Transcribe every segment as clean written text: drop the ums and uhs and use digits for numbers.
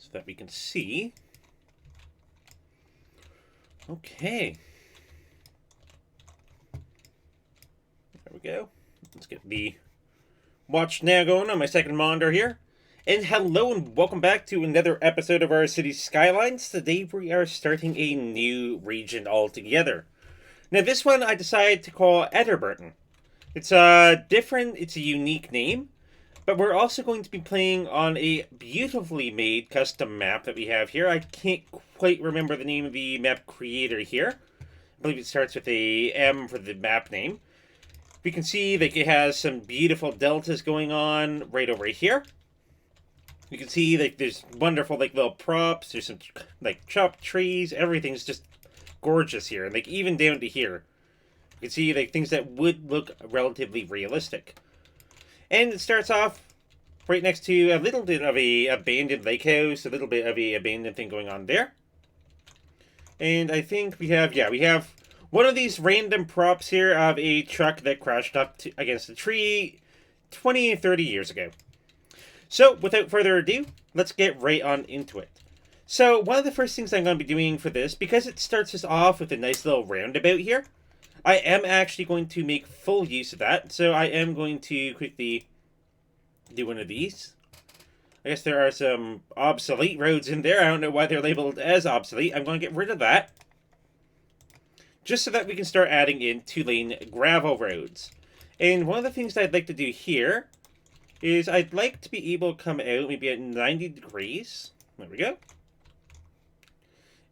so that we can see. Okay. There we go. Let's get the watch now going on my second monitor here. And hello and welcome back to another episode of our city Skylines. Today we are starting a new region altogether. Now this one I decided to call Eberburton. It's it's a unique name, but we're also going to be playing on a beautifully made custom map that we have here. I can't quite remember the name of the map creator here. I believe it starts with a M for the map name. We can see that it has some beautiful deltas going on right over here. You can see like there's wonderful like little props. There's some like chopped trees. Everything's just gorgeous here, and like even down to here, you can see like things that would look relatively realistic. And it starts off right next to a little bit of a abandoned lake house, a little bit of a abandoned thing going on there. And I think we have one of these random props here of a truck that crashed up against a tree 20 or 30 years ago. So, without further ado, let's get right on into it. So, one of the first things I'm going to be doing for this, because it starts us off with a nice little roundabout here, I am actually going to make full use of that. So, I am going to quickly do one of these. I guess there are some obsolete roads in there. I don't know why they're labeled as obsolete. I'm going to get rid of that, just so that we can start adding in 2-lane gravel roads. And one of the things I'd like to do here is I'd like to be able to come out maybe at 90 degrees. There we go.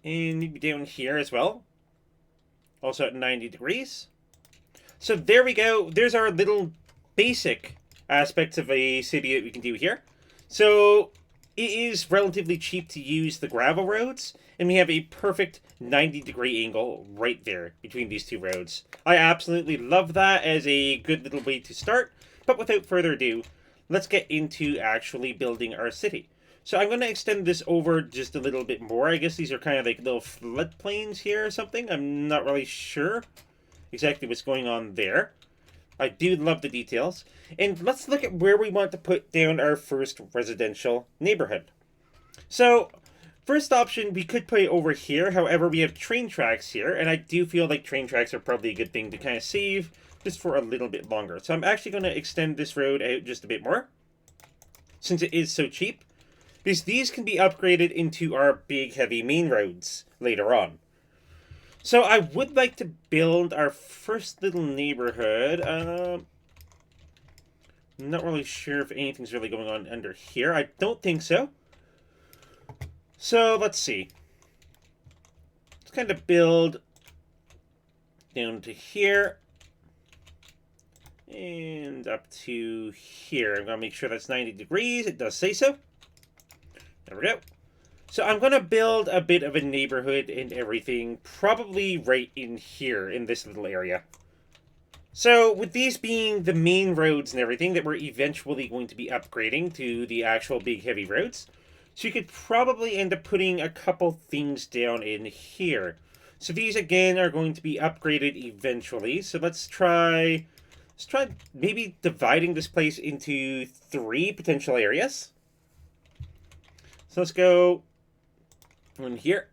And maybe down here as well. Also at 90 degrees. So there we go. There's our little basic aspects of a city that we can do here. So it is relatively cheap to use the gravel roads, and we have a perfect 90-degree angle right there between these two roads. I absolutely love that as a good little way to start, but without further ado, let's get into actually building our city. So I'm going to extend this over just a little bit more. I guess these are kind of like little floodplains here or something. I'm not really sure exactly what's going on there. I do love the details. And let's look at where we want to put down our first residential neighborhood. So, first option, we could put it over here. However, we have train tracks here, and I do feel like train tracks are probably a good thing to kind of save just for a little bit longer. So I'm actually going to extend this road out just a bit more, since it is so cheap, because these can be upgraded into our big heavy main roads later on. So I would like to build our first little neighborhood. I'm not really sure if anything's really going on under here. I don't think so. So let's see. Let's kind of build down to here. And up to here. I'm going to make sure that's 90 degrees. It does say so. There we go. So I'm going to build a bit of a neighborhood and everything, probably right in here, in this little area. So with these being the main roads and everything that we're eventually going to be upgrading to the actual big heavy roads, so you could probably end up putting a couple things down in here. So these again are going to be upgraded eventually. So let's try maybe dividing this place into 3 potential areas. So let's go one here.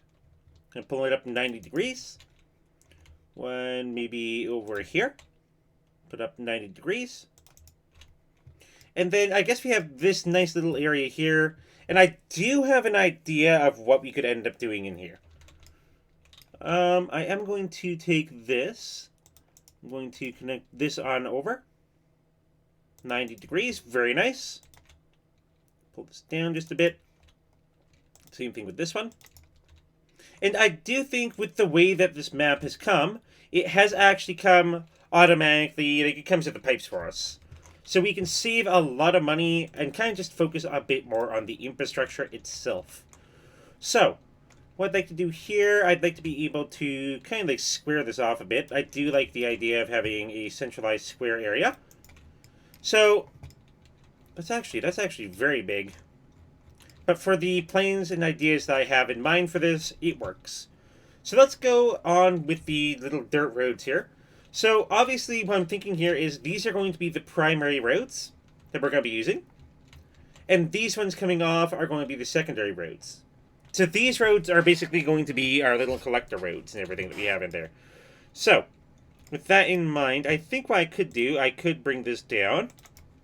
And pull it up 90 degrees. One maybe over here. Put up 90 degrees. And then I guess we have this nice little area here. And I do have an idea of what we could end up doing in here. I am going to take this. I'm going to connect this on over. 90 degrees, very nice. Pull this down just a bit. Same thing with this one. And I do think with the way that this map has come, it has actually come automatically, like it comes with the pipes for us. So we can save a lot of money and kind of just focus a bit more on the infrastructure itself. So, what I'd like to do here, I'd like to be able to kind of like square this off a bit. I do like the idea of having a centralized square area. So, that's actually very big. But for the plans and ideas that I have in mind for this, it works. So let's go on with the little dirt roads here. So obviously what I'm thinking here is these are going to be the primary roads that we're going to be using. And these ones coming off are going to be the secondary roads. So these roads are basically going to be our little collector roads and everything that we have in there. So, with that in mind, I think what I could do, I could bring this down,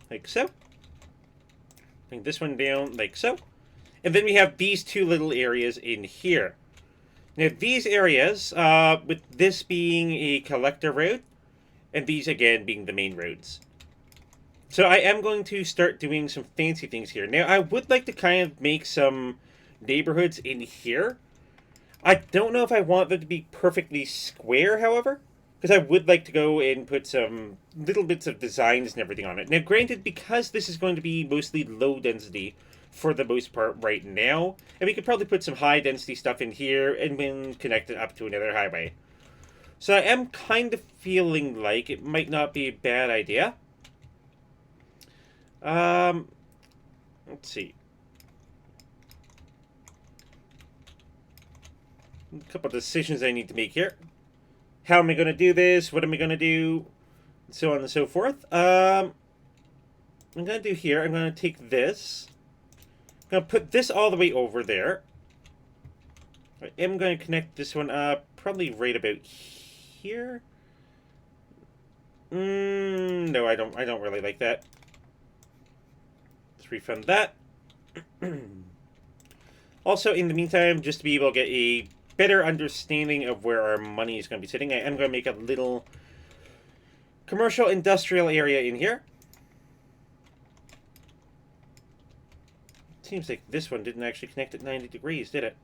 like so. Bring this one down, like so. And then we have these two little areas in here. Now, these areas, with this being a collector road, and these, again, being the main roads. So I am going to start doing some fancy things here. Now, I would like to kind of make some neighborhoods in here. I don't know if I want them to be perfectly square, however, because I would like to go and put some little bits of designs and everything on it. Now, granted, because this is going to be mostly low density for the most part right now, and we could probably put some high density stuff in here and then connect it up to another highway. So I am kind of feeling like it might not be a bad idea. Let's see. A couple of decisions I need to make here. How am I going to do this? What am I going to do? And so on and so forth. I'm going to do here, I'm going to take this. I'm going to put this all the way over there. I am going to connect this one up probably right about here. No, I don't really like that. Let's refund that. Also, in the meantime, just to be able to get a better understanding of where our money is going to be sitting, I am going to make a little commercial industrial area in here. Seems like this one didn't actually connect at 90 degrees, did it?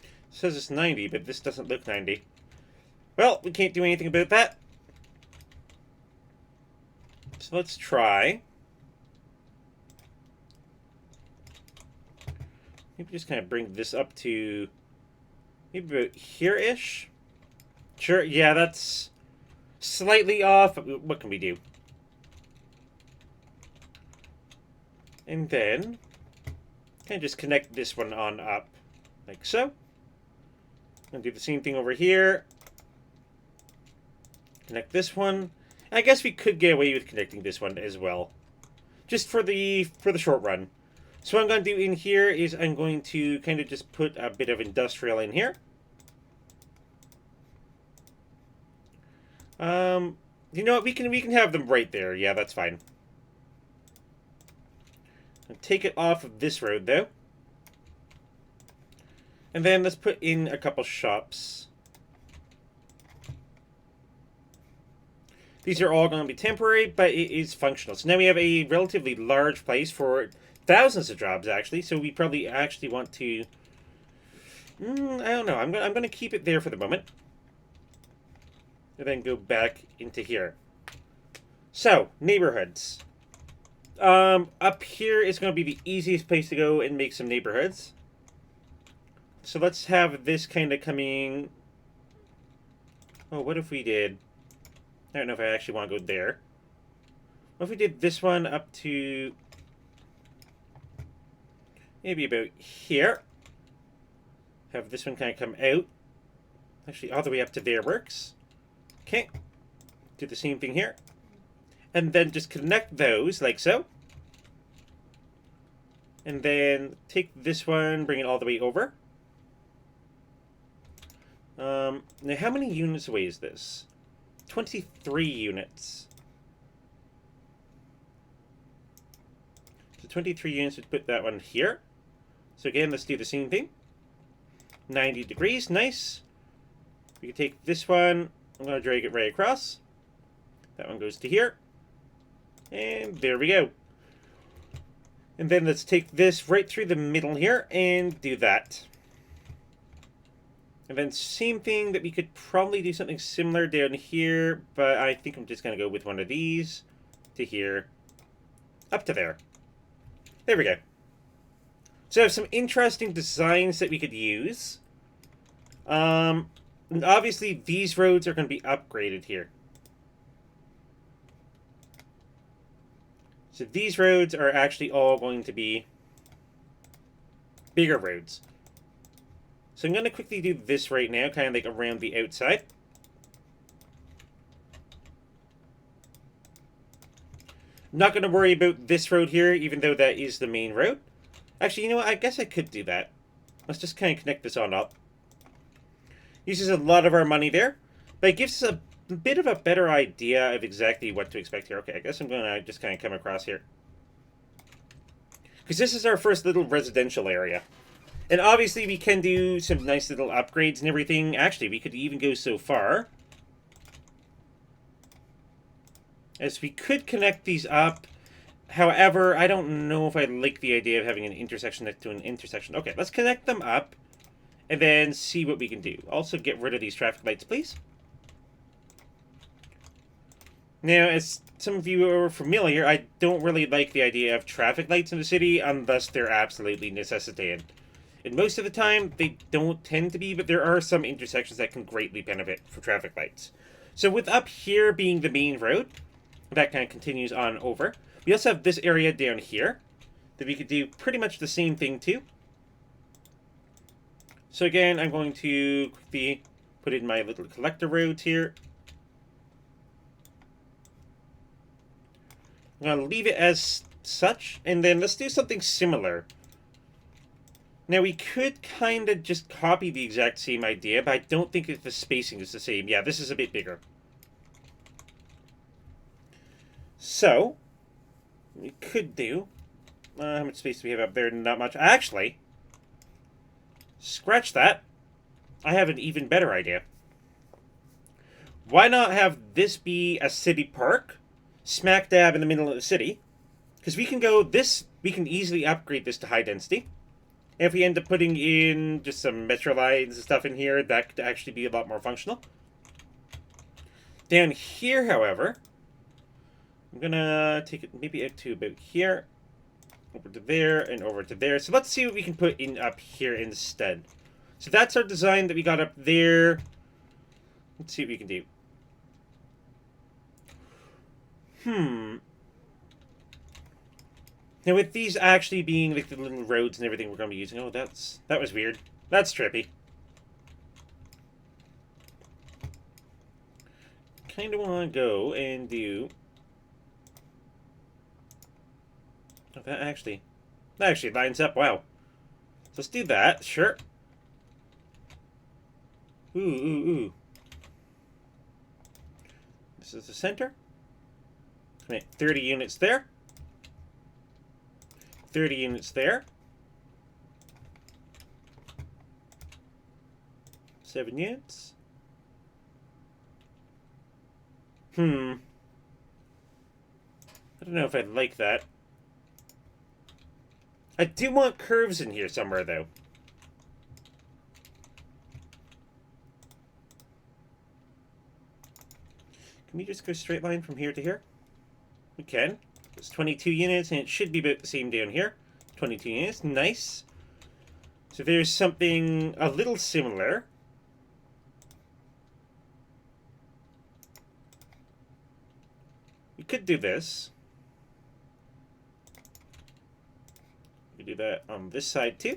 It says it's 90, but this doesn't look 90. Well, we can't do anything about that. So let's try. Maybe just kind of bring this up to maybe about here-ish. Sure, yeah, that's slightly off. What can we do? And then kind of just connect this one on up like so. And do the same thing over here. Connect this one. I guess we could get away with connecting this one as well, just for the short run. So what I'm going to do in here is I'm going to kind of just put a bit of industrial in here. You know what? We can have them right there. Yeah, that's fine. I'll take it off of this road though, and then let's put in a couple shops. These are all going to be temporary, but it is functional. So now we have a relatively large place for thousands of jobs, actually. So we probably actually want to... I don't know. I'm going to keep it there for the moment. And then go back into here. So, neighborhoods. Up here is going to be the easiest place to go and make some neighborhoods. So let's have this kind of coming... Oh, what if we did... I don't know if I actually want to go there. What if we did this one up to maybe about here? Have this one kind of come out. Actually, all the way up to there works. Okay. Do the same thing here. And then just connect those like so. And then take this one, bring it all the way over. Now, how many units away is this? 23 units. So 23 units would put that one here. So again, let's do the same thing. 90 degrees, nice. We can take this one. I'm going to drag it right across. That one goes to here. And there we go. And then let's take this right through the middle here and do that. And then same thing that we could probably do something similar down here, but I think I'm just going to go with one of these to here, up to there. There we go. So I have some interesting designs that we could use. And obviously these roads are going to be upgraded here. So these roads are actually all going to be bigger roads. So I'm going to quickly do this right now, kind of like around the outside. Not going to worry about this road here, even though that is the main road. Actually, you know what? I guess I could do that. Let's just kind of connect this on up. Uses a lot of our money there, but it gives us a bit of a better idea of exactly what to expect here. Okay, I guess I'm going to just kind of come across here. Because this is our first little residential area. And obviously we can do some nice little upgrades and everything. Actually, we could even go so far as we could connect these up. However, I don't know if I like the idea of having an intersection next to an intersection. Okay, let's connect them up and then see what we can do. Also, get rid of these traffic lights, please. Now, as some of you are familiar, I don't really like the idea of traffic lights in the city unless they're absolutely necessitated. And most of the time, they don't tend to be, but there are some intersections that can greatly benefit for traffic lights. So with up here being the main road, that kind of continues on over. We also have this area down here that we could do pretty much the same thing to. So again, I'm going to quickly put in my little collector roads here. I'm going to leave it as such, and then let's do something similar. Now, we could kind of just copy the exact same idea, but I don't think that the spacing is the same. Yeah, this is a bit bigger. So, we could do... how much space do we have up there? Not much. Actually, scratch that. I have an even better idea. Why not have this be a city park, smack dab in the middle of the city? Because we can go this... We can easily upgrade this to high density. And if we end up putting in just some metro lines and stuff in here, that could actually be a lot more functional. Down here, however, I'm going to take it maybe out to about here, over to there, and over to there. So let's see what we can put in up here instead. So that's our design that we got up there. Let's see what we can do. Now, with these actually being like the little roads and everything we're going to be using... Oh, that was weird. That's trippy. Kind of want to go and do... Oh, that actually lines up. Wow. So let's do that. Sure. Ooh. This is the center. Make 30 units there. 30 units there. 7 units. I don't know if I'd like that. I do want curves in here somewhere, though. Can we just go straight line from here to here? We can. It's 22 units, and it should be about the same down here. 22 units. Nice. So there's something a little similar. We could do this. We could do that on this side, too.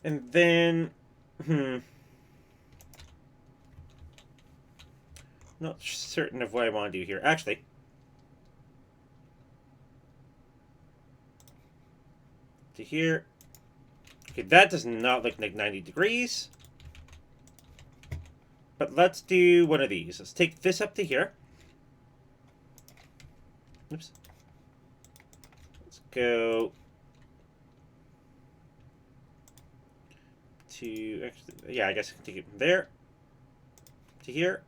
And then... Not certain of what I want to do here. Actually, to here. Okay, that does not look like 90 degrees. But let's do one of these. Let's take this up to here. Oops. Let's go to... Actually, yeah, I guess I can take it from there to here.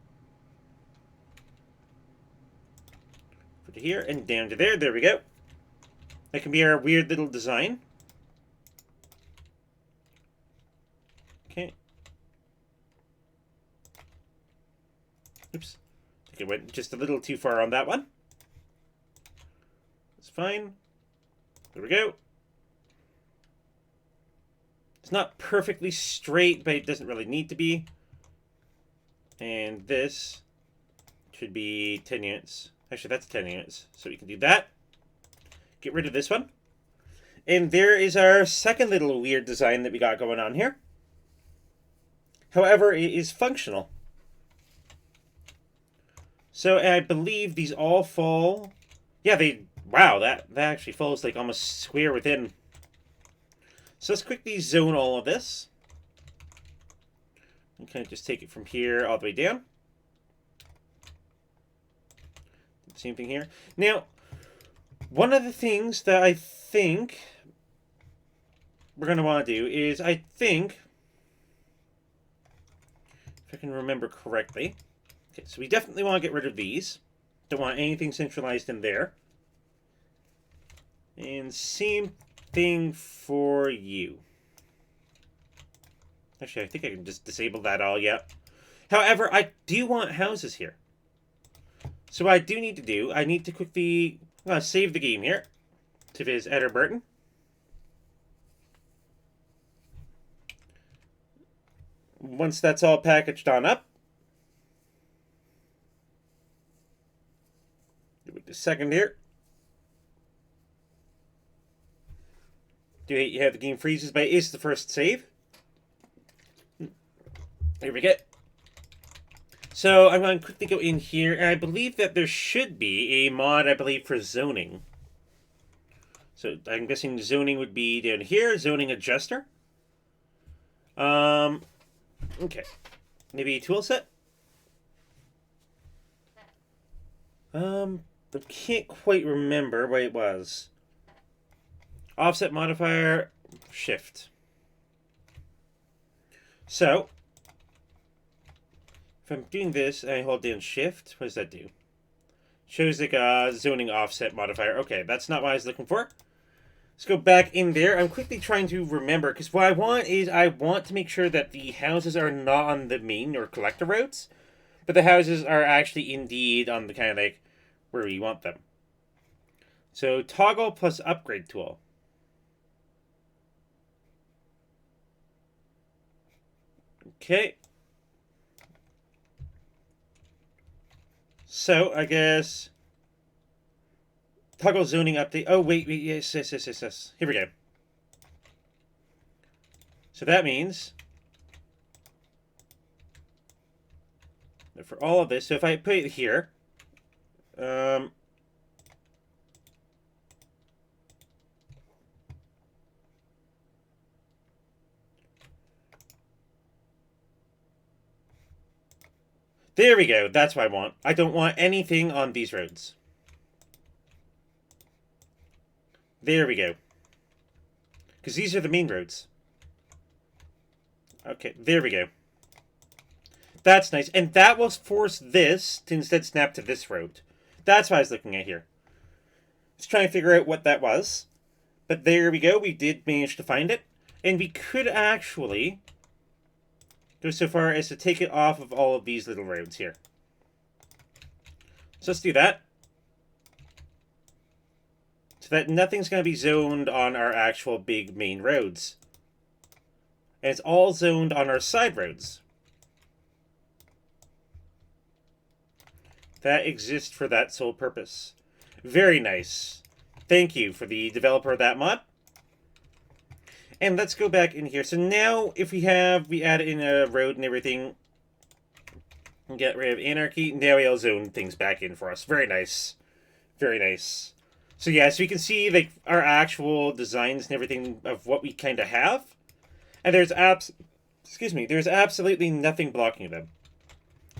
To here and down to there. There we go. That can be our weird little design. Okay. Oops. I think it went just a little too far on that one. It's fine. There we go. It's not perfectly straight, but it doesn't really need to be. And this should be 10 units. Actually, that's 10 units. So we can do that. Get rid of this one. And there is our second little weird design that we got going on here. However, it is functional. So I believe these all fall. Yeah, they. Wow, that actually falls like almost square within. So let's quickly zone all of this. Okay, just take it from here all the way down. Same thing here. Now, one of the things that I think we're going to want to do is, I think, if I can remember correctly. Okay, so we definitely want to get rid of these. Don't want anything centralized in there. And same thing for you. Actually, I think I can just disable that all, yeah. However, I do want houses here. So what I do need to do, I need to quickly save the game here. To visit Eberburton. Once that's all packaged on up. Give it a second here. Do hate you have the game freezes, but it is the first save. Here we go. So I'm going to quickly go in here, and I believe that there should be a mod, I believe, for zoning. So I'm guessing zoning would be down here, zoning adjuster. Okay. Maybe a tool set? I can't quite remember what it was. Offset modifier, shift. So, if I'm doing this and I hold down shift, what does that do? Shows like a zoning offset modifier. Okay, that's not what I was looking for. Let's go back in there. I'm quickly trying to remember, because what I want is I want to make sure that the houses are not on the main or collector roads, but the houses are actually indeed on the kind of like where we want them. So toggle plus upgrade tool. Okay. So I guess toggle zoning update. Oh wait, yes. Here we go. So that means that for all of this, so if I put it here, there we go. That's what I want. I don't want anything on these roads. There we go. Because these are the main roads. Okay, there we go. That's nice. And that will force this to instead snap to this road. That's what I was looking at here. Let's try and figure out what that was. But there we go. We did manage to find it. And we could actually go so far as to take it off of all of these little roads here. So let's do that. So that nothing's going to be zoned on our actual big main roads. And it's all zoned on our side roads. That exists for that sole purpose. Very nice. Thank you for the developer of that mod. And let's go back in here. So now, if we add in a road and everything, and get rid of anarchy, now we'll zone things back in for us. Very nice. Very nice. So yeah, so you can see like our actual designs and everything of what we kind of have. And there's there's absolutely nothing blocking them.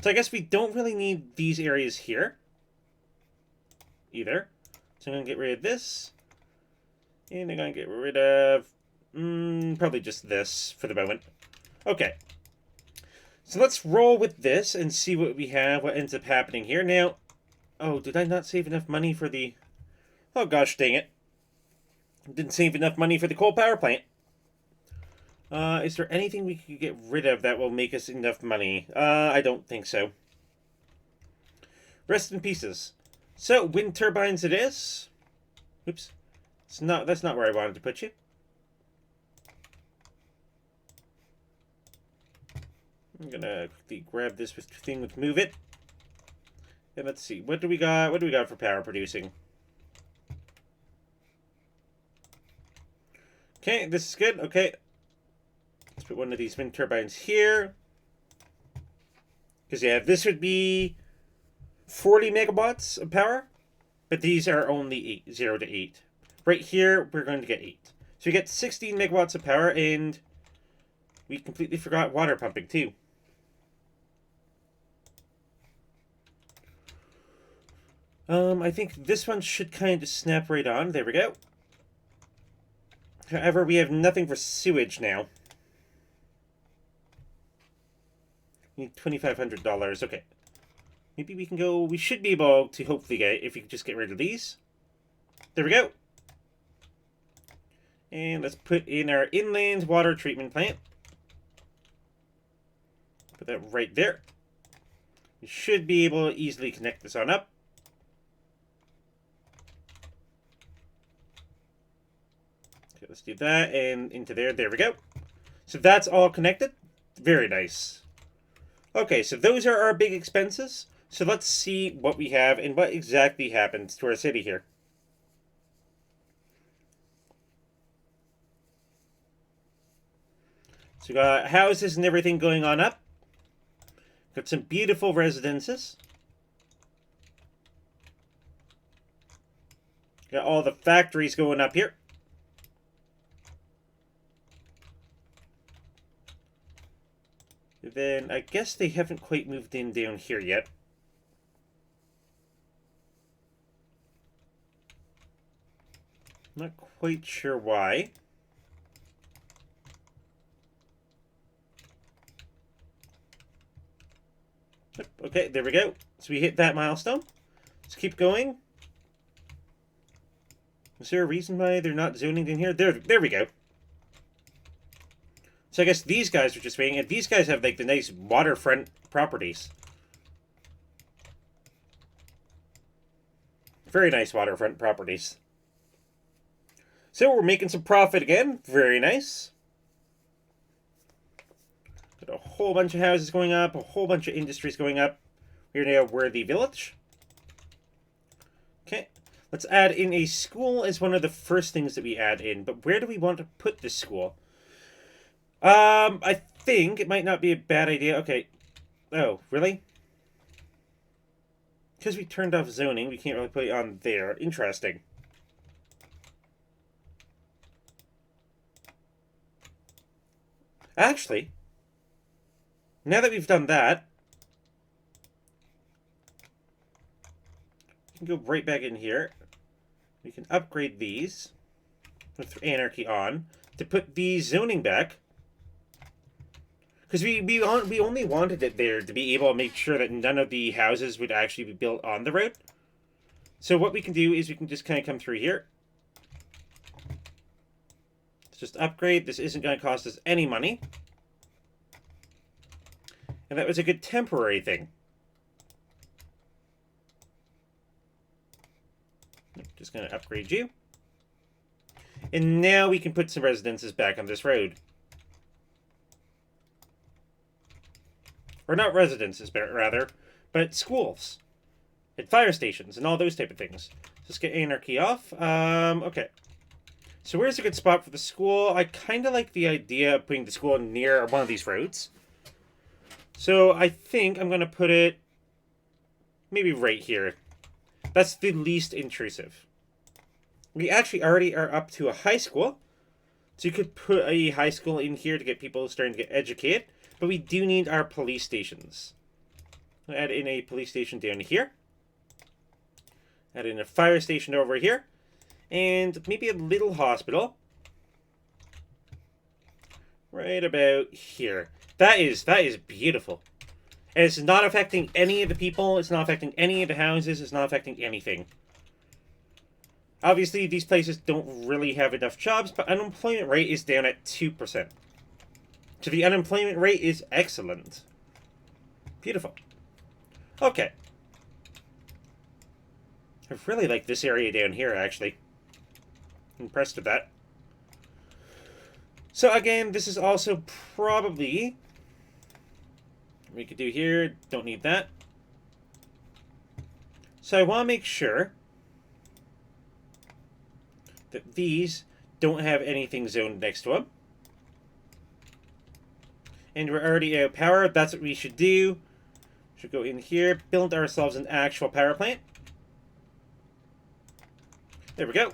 So I guess we don't really need these areas here either. So I'm going to get rid of this. And I'm going to get rid of probably just this for the moment. Okay. So let's roll with this and see what we have, what ends up happening here. Now, oh, did I not save enough money for the... Oh gosh, dang it. Didn't save enough money for the coal power plant. Is there anything we could get rid of that will make us enough money? I don't think so. Rest in pieces. So, wind turbines it is. Oops. That's not where I wanted to put you. I'm gonna quickly grab this thing with move it. And let's see. What do we got? What do we got for power producing? Okay, this is good. Okay. Let's put one of these wind turbines here. Because, yeah, this would be 40 megawatts of power, but these are only 8, 0 to 8. Right here, we're going to get 8. So we get 16 megawatts of power, and we completely forgot water pumping, too. I think this one should kind of snap right on. There we go. However, we have nothing for sewage now. We need $2,500. Okay. Maybe we can go... We should be able to hopefully get it if we can just get rid of these. There we go. And let's put in our inland water treatment plant. Put that right there. We should be able to easily connect this on up. Okay, let's do that and into there. There we go. So that's all connected. Very nice. Okay, so those are our big expenses. So let's see what we have and what exactly happens to our city here. So we got houses and everything going on up. Got some beautiful residences. Got all the factories going up here. Then I guess they haven't quite moved in down here yet. Not quite sure why. Okay, there we go. So we hit that milestone. Let's keep going. Is there a reason why they're not zoning in here? There we go. So I guess these guys are just waiting, and these guys have like the nice waterfront properties. Very nice waterfront properties. So we're making some profit again. Very nice. Got a whole bunch of houses going up, a whole bunch of industries going up. We're now Worthy Village. Okay. Let's add in a school as one of the first things that we add in. But where do we want to put this school? I think it might not be a bad idea. Okay. Oh, really? Because we turned off zoning, we can't really put it on there. Interesting. Actually, now that we've done that, we can go right back in here. We can upgrade these with Anarchy on to put the zoning back. Because we only wanted it there to be able to make sure that none of the houses would actually be built on the road. So what we can do is we can just kind of come through here. Let's just upgrade. This isn't going to cost us any money. And that was a good temporary thing. Just going to upgrade you. And now we can put some residences back on this road. Or not residences, but rather, but schools. And fire stations and all those type of things. Let's get Anarchy off. Okay. So where's a good spot for the school? I kind of like the idea of putting the school near one of these roads. So I think I'm going to put it maybe right here. That's the least intrusive. We actually already are up to a high school. So you could put a high school in here to get people starting to get educated. But we do need our police stations. I'll add in a police station down here. Add in a fire station over here. And maybe a little hospital. Right about here. That is beautiful. And it's not affecting any of the people. It's not affecting any of the houses. It's not affecting anything. Obviously, these places don't really have enough jobs, but unemployment rate is down at 2%. So the unemployment rate is excellent. Beautiful. Okay. I really like this area down here, actually. Impressed with that. So again, this is also probably... we could do here. Don't need that. So I want to make sure that these don't have anything zoned next to them. And we're already out of power. That's what we should do. Should go in here, build ourselves an actual power plant. There we go.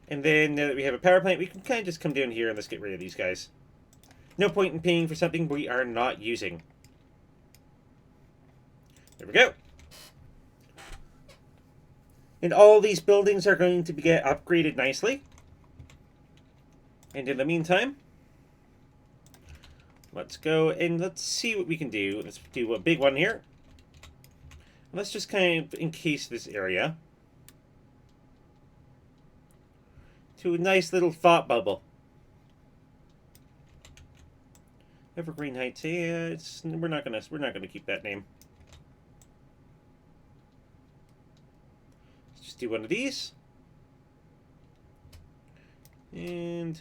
And then now that we have a power plant, we can kind of just come down here and let's get rid of these guys. No point in paying for something we are not using. There we go. And all these buildings are going to get upgraded nicely. And in the meantime, let's go and let's see what we can do. Let's do a big one here. Let's just kind of encase this area to a nice little thought bubble. Evergreen Heights. Yeah, we're not gonna keep that name. Let's just do one of these, and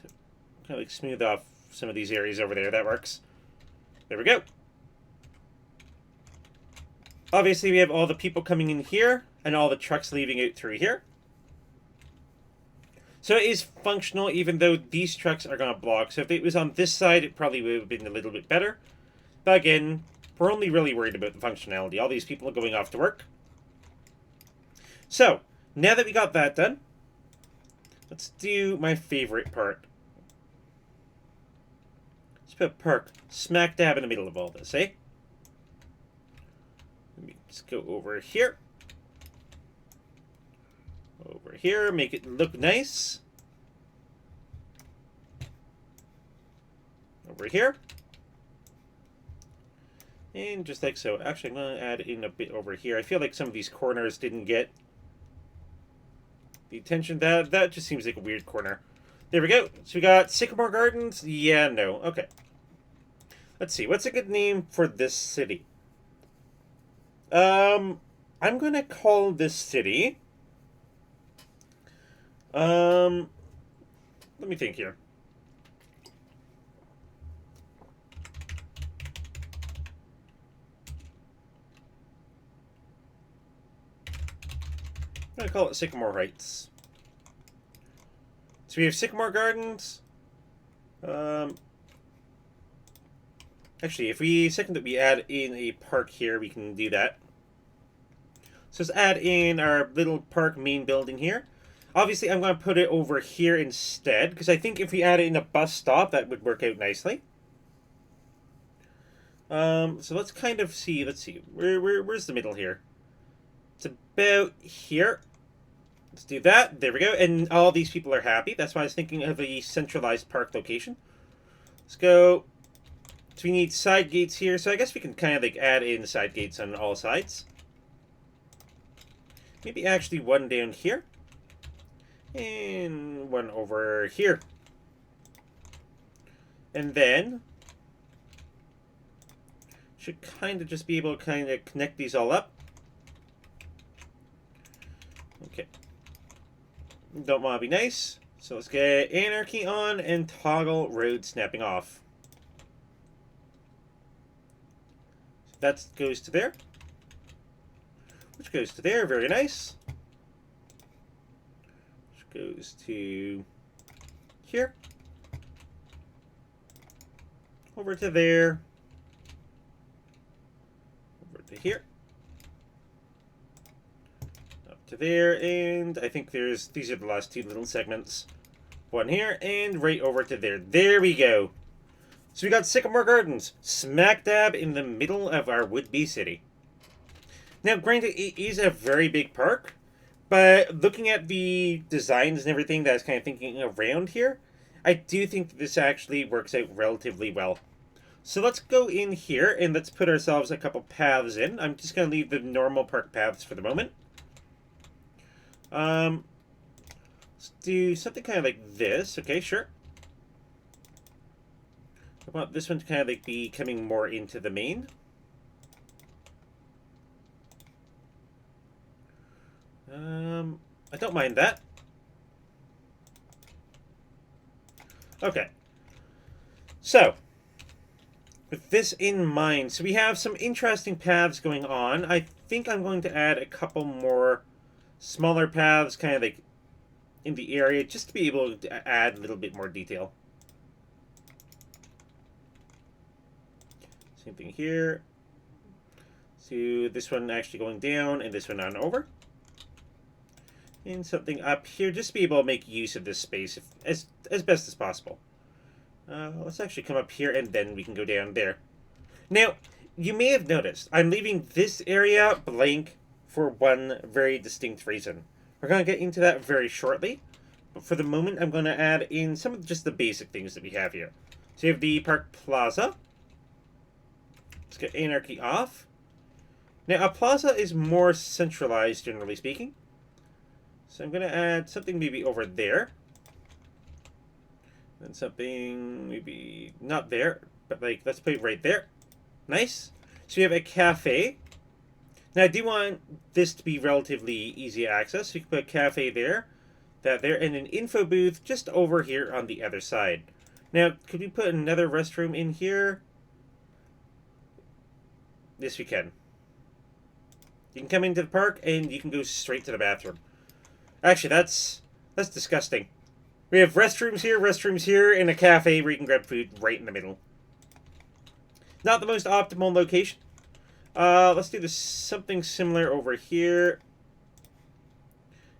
kind of like smooth off some of these areas over there. That works. There we go. Obviously, we have all the people coming in here and all the trucks leaving out through here. So it is functional, even though these trucks are going to block. So if it was on this side, it probably would have been a little bit better. But again, we're only really worried about the functionality. All these people are going off to work. So, now that we got that done, let's do my favorite part. Let's put a park smack dab in the middle of all this, eh? Let me just go over here. Over here, make it look nice. Over here. And just like so. Actually, I'm going to add in a bit over here. I feel like some of these corners didn't get the attention. That just seems like a weird corner. There we go. So we got Sycamore Gardens. Yeah, no. Okay. Let's see. What's a good name for this city? I'm going to call this city... let me think here. I'm going to call it Sycamore Heights. So we have Sycamore Gardens. Actually, if we second that we add in a park here, we can do that. So let's add in our little park main building here. Obviously, I'm going to put it over here instead, because I think if we add it in a bus stop, that would work out nicely. So let's kind of see. Let's see. Where's the middle here? It's about here. Let's do that. There we go. And all these people are happy. That's why I was thinking of a centralized park location. Let's go. So we need side gates here. So I guess we can kind of like add in side gates on all sides. Maybe actually one down here. And one over here. And then should kind of just be able to kind of connect these all up. Okay. Don't want to be nice. So let's get anarchy on and toggle road snapping off. So that goes to there. Which goes to there. Very nice. Goes to here, over to there, over to here, up to there, and I think these are the last two little segments. One here, and right over to there. There we go. So we got Sycamore Gardens, smack dab in the middle of our would-be city. Now, granted, it is a very big park, but looking at the designs and everything that I was kind of thinking around here, I do think that this actually works out relatively well. So let's go in here and let's put ourselves a couple paths in. I'm just going to leave the normal park paths for the moment. Let's do something kind of like this. Okay, sure. I want this one to kind of like be coming more into the main. I don't mind that. Okay. So, with this in mind, so we have some interesting paths going on. I think I'm going to add a couple more smaller paths kind of like in the area just to be able to add a little bit more detail. Same thing here. So this one actually going down and this one on over. And something up here, just to be able to make use of this space as best as possible. Let's actually come up here and then we can go down there. Now, you may have noticed, I'm leaving this area blank for one very distinct reason. We're going to get into that very shortly. But for the moment, I'm going to add in some of just the basic things that we have here. So you have the Park Plaza. Let's get Anarchy off. Now, a plaza is more centralized, generally speaking. So I'm going to add something maybe over there. And something maybe not there, but like, let's put it right there. Nice. So you have a cafe. Now, I do want this to be relatively easy access. So you can put a cafe there, that there, and an info booth just over here on the other side. Now, could we put another restroom in here? Yes, we can. You can come into the park, and you can go straight to the bathroom. Actually, that's disgusting. We have restrooms here, and a cafe where you can grab food right in the middle. Not the most optimal location. Let's do this something similar over here.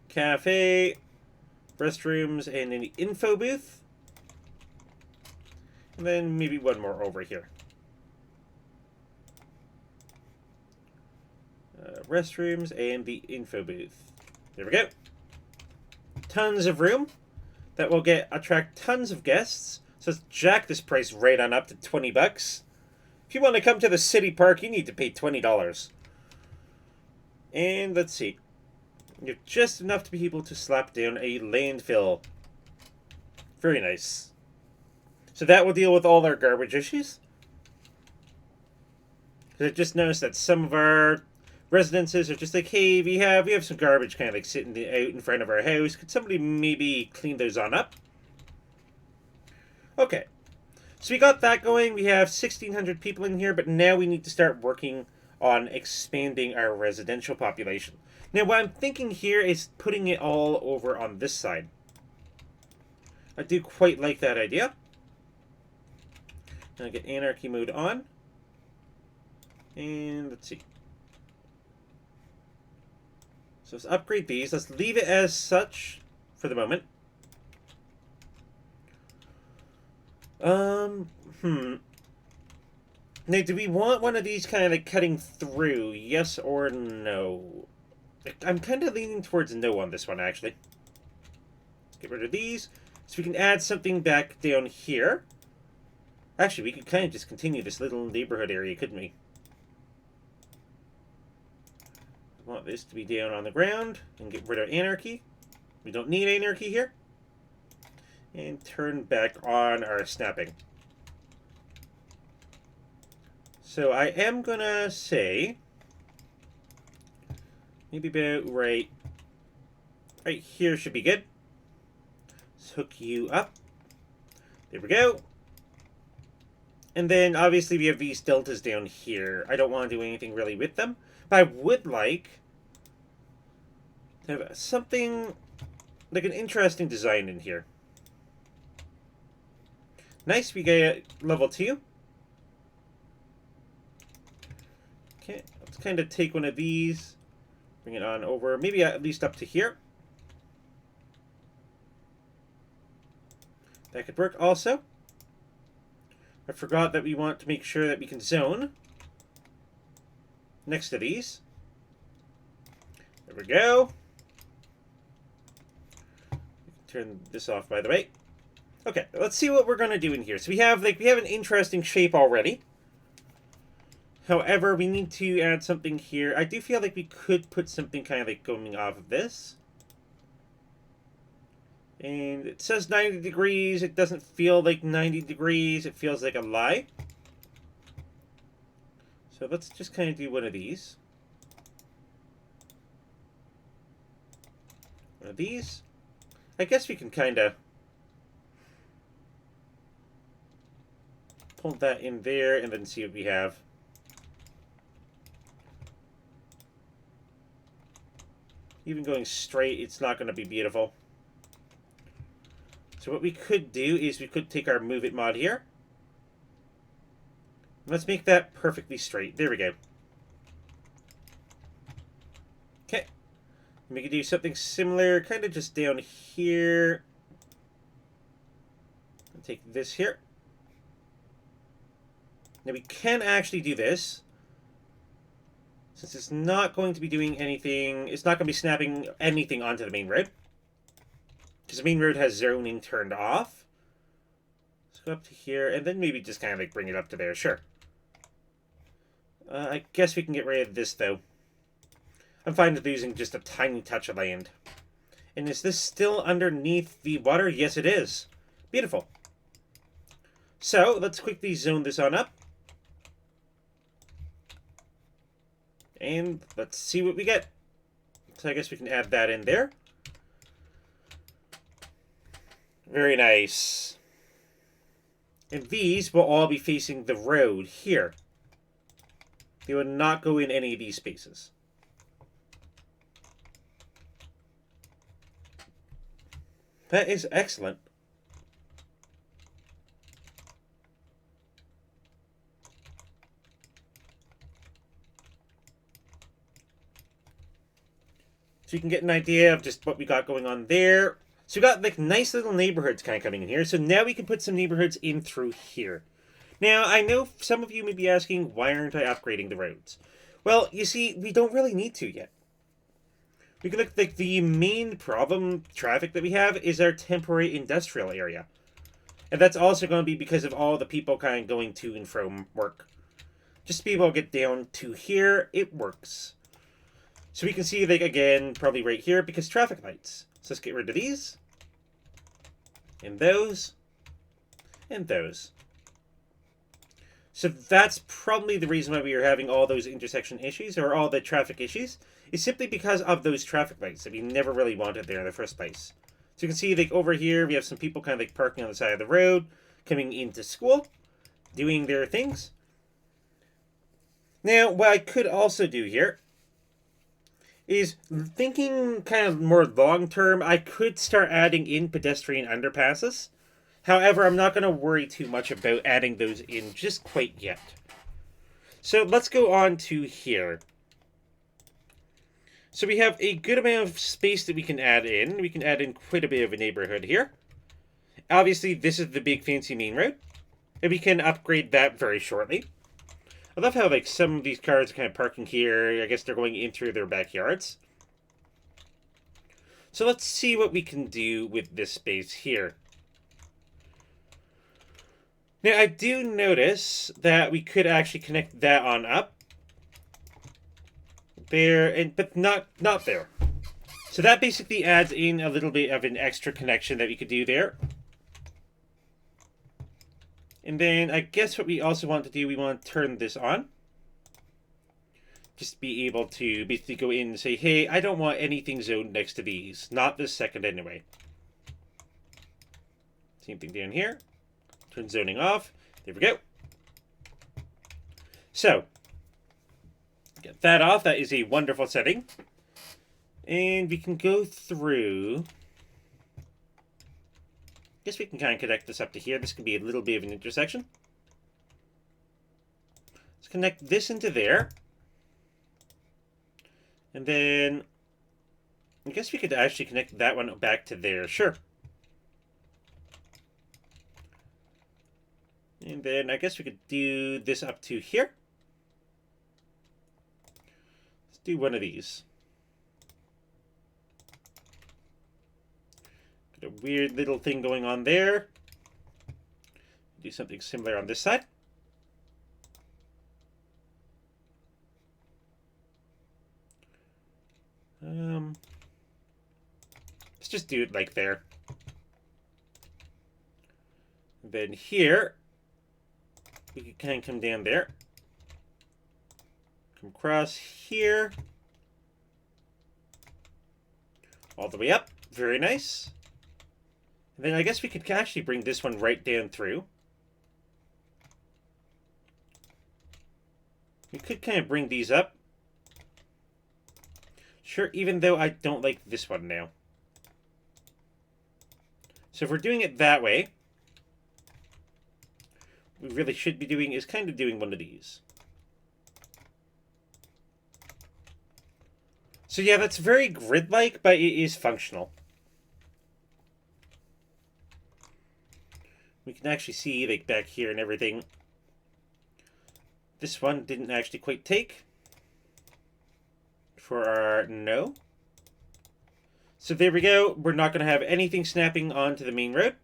Cafe, restrooms, and an info booth. And then maybe one more over here. Restrooms and the info booth. There we go. Tons of room. That will attract tons of guests. So let's jack this price right on up to 20 bucks. If you want to come to the city park, you need to pay $20. And let's see. You have just enough to be able to slap down a landfill. Very nice. So that will deal with all our garbage issues. Because I just noticed that some of our residences are just like, hey, we have some garbage kind of like sitting out in front of our house. Could somebody maybe clean those on up? Okay. So we got that going. We have 1,600 people in here, but now we need to start working on expanding our residential population. Now, what I'm thinking here is putting it all over on this side. I do quite like that idea. I'll get Anarchy mode on. And let's see. So let's upgrade these. Let's leave it as such for the moment. Now, do we want one of these kind of like cutting through? Yes or no? I'm kind of leaning towards no on this one, actually. Let's get rid of these. So we can add something back down here. Actually, we could kind of just continue this little neighborhood area, couldn't we? I want this to be down on the ground and get rid of Anarchy. We don't need Anarchy here. And turn back on our snapping. So I am gonna say maybe about right here should be good. Let's hook you up. There we go. And then obviously we have these deltas down here. I don't want to do anything really with them, but I would like to have something like an interesting design in here. Nice, we get level 2. Okay, let's kind of take one of these, bring it on over, maybe at least up to here. That could work also. I forgot that we want to make sure that we can zone next to these. There we go. Turn this off, by the way. Okay, let's see what we're going to do in here. So we have an interesting shape already. However, we need to add something here. I do feel like we could put something kind of like going off of this. And it says 90 degrees. It doesn't feel like 90 degrees. It feels like a lie. So let's just kind of do one of these. One of these. I guess we can kind of pull that in there and then see what we have. Even going straight, it's not going to be beautiful. So what we could do is we could take our Move It mod here. Let's make that perfectly straight. There we go. Okay. We could do something similar, kind of just down here. I'll take this here. Now we can actually do this. Since it's not going to be doing anything, it's not going to be snapping anything onto the main road. Because the main road has zoning turned off. Let's go up to here, and then maybe just kind of like bring it up to there, sure. I guess we can get rid of this, though. I'm fine with losing just a tiny touch of land. And is this still underneath the water? Yes, it is. Beautiful. So, let's quickly zone this on up. And let's see what we get. So I guess we can add that in there. Very nice. And these will all be facing the road here. They will not go in any of these spaces. That is excellent. So you can get an idea of just what we got going on there. So we got like nice little neighborhoods kind of coming in here. So now we can put some neighborhoods in through here. Now, I know some of you may be asking, why aren't I upgrading the roads? Well, you see, we don't really need to yet. We can look like the main problem traffic that we have is our temporary industrial area. And that's also going to be because of all the people kind of going to and from work. Just to be able to get down to here, it works. So we can see, like, again, probably right here, because traffic lights. So let's get rid of these. And those. And those. So that's probably the reason why we are having all those intersection issues, or all the traffic issues, is simply because of those traffic lights that we never really wanted there in the first place. So you can see, like, over here, we have some people kind of, like, parking on the side of the road, coming into school, doing their things. Now, what I could also do here is thinking kind of more long-term, I could start adding in pedestrian underpasses. However, I'm not going to worry too much about adding those in just quite yet. So let's go on to here. So we have a good amount of space that we can add in. We can add in quite a bit of a neighborhood here. Obviously, this is the big fancy main road. And we can upgrade that very shortly. I love how, like, some of these cars are kind of parking here. I guess they're going in through their backyards. So let's see what we can do with this space here. Now, I do notice that we could actually connect that on up. There, but not there. So that basically adds in a little bit of an extra connection that we could do there. And then I guess what we also want to do, we want to turn this on. Just be able to basically go in and say, hey, I don't want anything zoned next to these. Not this second anyway. Same thing down here. Turn zoning off. There we go. So, get that off. That is a wonderful setting. And we can go through. Guess we can kind of connect this up to here. This could be a little bit of an intersection. Let's connect this into there. And then I guess we could actually connect that one back to there. Sure. And then I guess we could do this up to here. Let's do one of these. Got a weird little thing going on there. Do something similar on this side. Let's just do it like there. And then here, we can kind of come down there. Come across here. All the way up. Very nice. And then I guess we could actually bring this one right down through. We could kind of bring these up. Sure, even though I don't like this one now. So if we're doing it that way, what we really should be doing is kind of doing one of these. So yeah, that's very grid-like, but it is functional. We can actually see, like, back here and everything. This one didn't actually quite take for our no. So there we go. We're not going to have anything snapping onto the main road.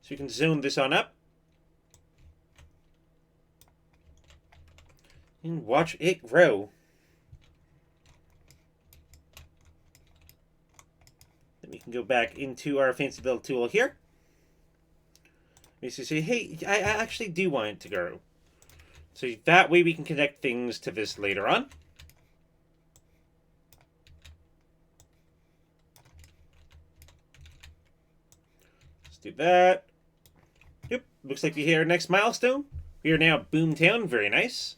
So we can zone this on up. And watch it grow. Then we can go back into our fancy little tool here. Basically say, hey, I actually do want it to grow. So that way we can connect things to this later on. Let's do that. Yep, looks like we hit our next milestone. We are now Boomtown, very nice.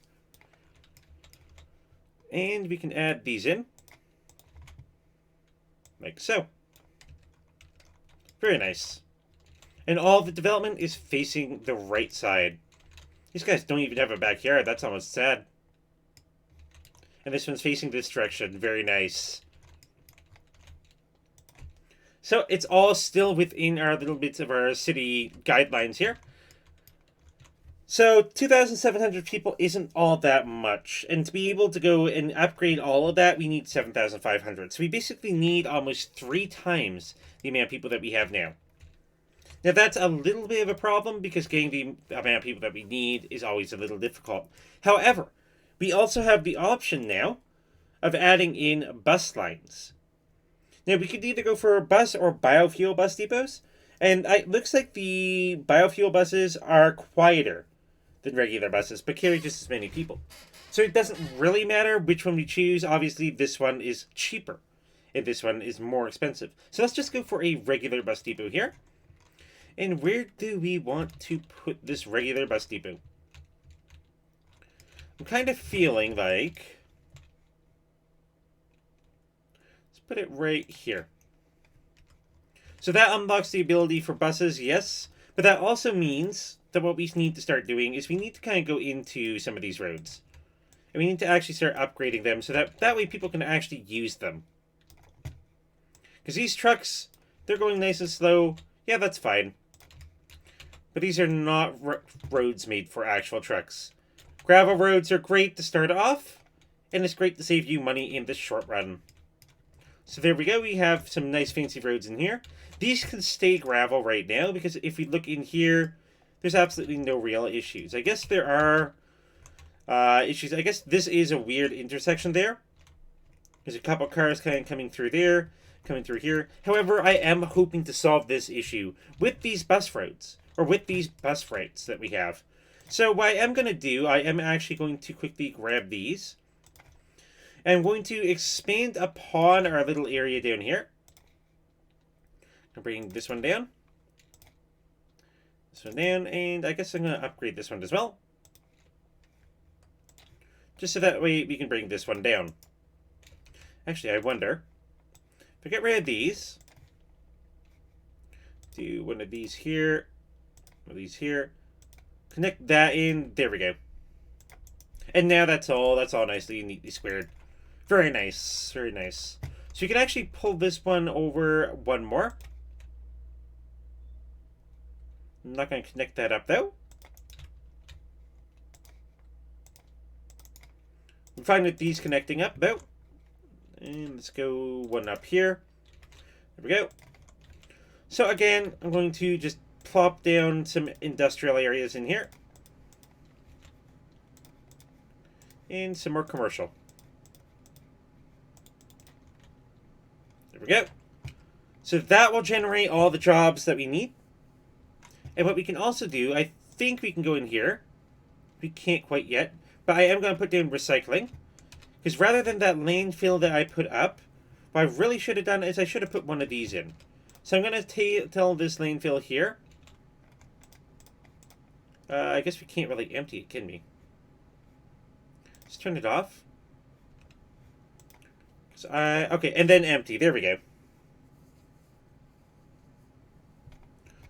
And we can add these in. Like so. Very nice. And all the development is facing the right side. These guys don't even have a backyard. That's almost sad. And this one's facing this direction. Very nice. So it's all still within our little bits of our city guidelines here. So 2,700 people isn't all that much. And to be able to go and upgrade all of that, we need 7,500. So we basically need almost 3 times the amount of people that we have now. Now that's a little bit of a problem because getting the amount of people that we need is always a little difficult. However, we also have the option now of adding in bus lines. Now we could either go for bus or biofuel bus depots, and it looks like the biofuel buses are quieter than regular buses, but carry just as many people. So it doesn't really matter which one we choose. Obviously, this one is cheaper, and this one is more expensive. So let's just go for a regular bus depot here. And where do we want to put this regular bus depot? I'm kind of feeling like... let's put it right here. So that unlocks the ability for buses, yes. But that also means that what we need to start doing is we need to kind of go into some of these roads. And we need to actually start upgrading them so that way people can actually use them. Because these trucks, they're going nice and slow. Yeah, that's fine. But these are not roads made for actual trucks. Gravel roads are great to start off, and it's great to save you money in the short run. So there we go, we have some nice fancy roads in here. These can stay gravel right now, because if we look in here, there's absolutely no real issues. I guess there are issues. I guess this is a weird intersection there. There's a couple cars kind of coming through there, coming through here. However, I am hoping to solve this issue with these bus roads. Or with these bus rates that we have. So what I am going to do, I am actually going to quickly grab these. And I'm going to expand upon our little area down here. I'm bringing this one down. This one down, and I guess I'm going to upgrade this one as well. Just so that way we can bring this one down. Actually, I wonder, if I get rid of these, do one of these here, one of these here, connect that in, there we go. And now that's all nicely and neatly squared. Very nice, very nice. So you can actually pull this one over one more. I'm not going to connect that up though. I'm fine with these connecting up though. And let's go one up here. There we go. So again, I'm going to just plop down some industrial areas in here. And some more commercial. There we go. So that will generate all the jobs that we need. And what we can also do, I think we can go in here. We can't quite yet. But I am going to put down recycling. Because rather than that landfill that I put up, what I really should have done is I should have put one of these in. So I'm going to tell this landfill here. I guess we can't really empty it, can we? Let's turn it off. Okay, and then empty. There we go.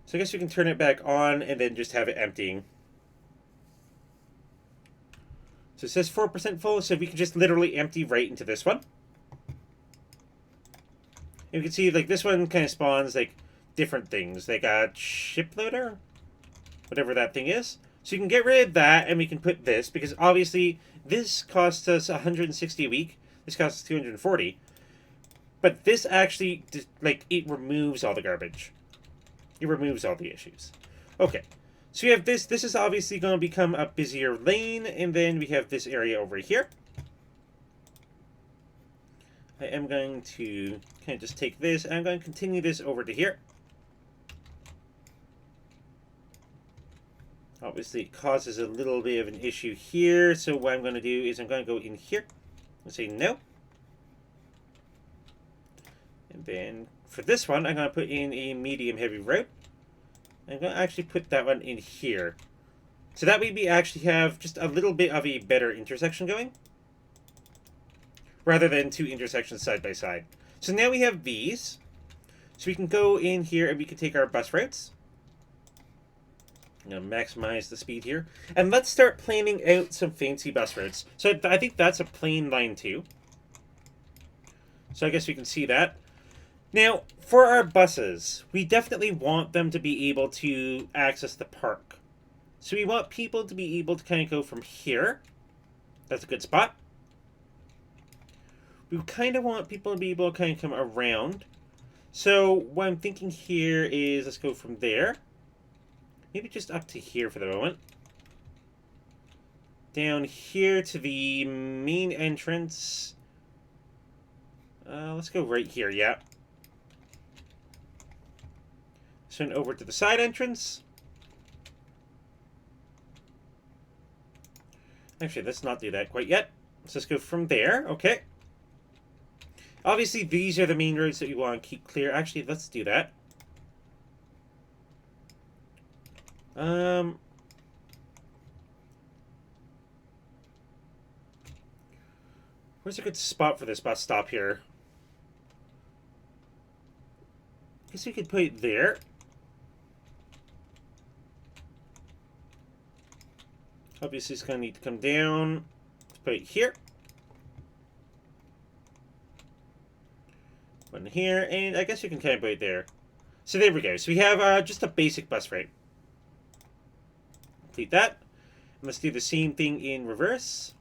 So I guess we can turn it back on and then just have it emptying. So it says 4% full, so we can just literally empty right into this one. And you can see, like, this one kind of spawns, like, different things. Like a ship loader? Whatever that thing is. So you can get rid of that, and we can put this, because obviously this costs us 160 a week. This costs us 240. But this actually, like, it removes all the garbage. It removes all the issues. Okay. So we have this. This is obviously going to become a busier lane, and then we have this area over here. I am going to kind of just take this, and I'm going to continue this over to here. Obviously, it causes a little bit of an issue here, so what I'm going to do is I'm going to go in here and say no. And then for this one, I'm going to put in a medium-heavy road. I'm going to actually put that one in here. So that way we actually have just a little bit of a better intersection going, rather than two intersections side by side. So now we have these. So we can go in here and we can take our bus routes. I'm going to maximize the speed here. And let's start planning out some fancy bus routes. So I think that's a plain line 2. So I guess we can see that. Now, for our buses, we definitely want them to be able to access the park. So we want people to be able to kind of go from here. That's a good spot. We kind of want people to be able to kind of come around. So what I'm thinking here is let's go from there. Maybe just up to here for the moment. Down here to the main entrance. Let's go right here, yeah. Turn over to the side entrance. Actually, let's not do that quite yet. Let's just go from there. Okay. Obviously, these are the main roads that we want to keep clear. Actually, let's do that. Where's a good spot for this bus stop here? I guess we could put it there. Obviously, it's going to need to come down. Let's put it here. One here, and I guess you can kind of put it there. So there we go. So we have just a basic bus route. Complete that. And let's do the same thing in reverse.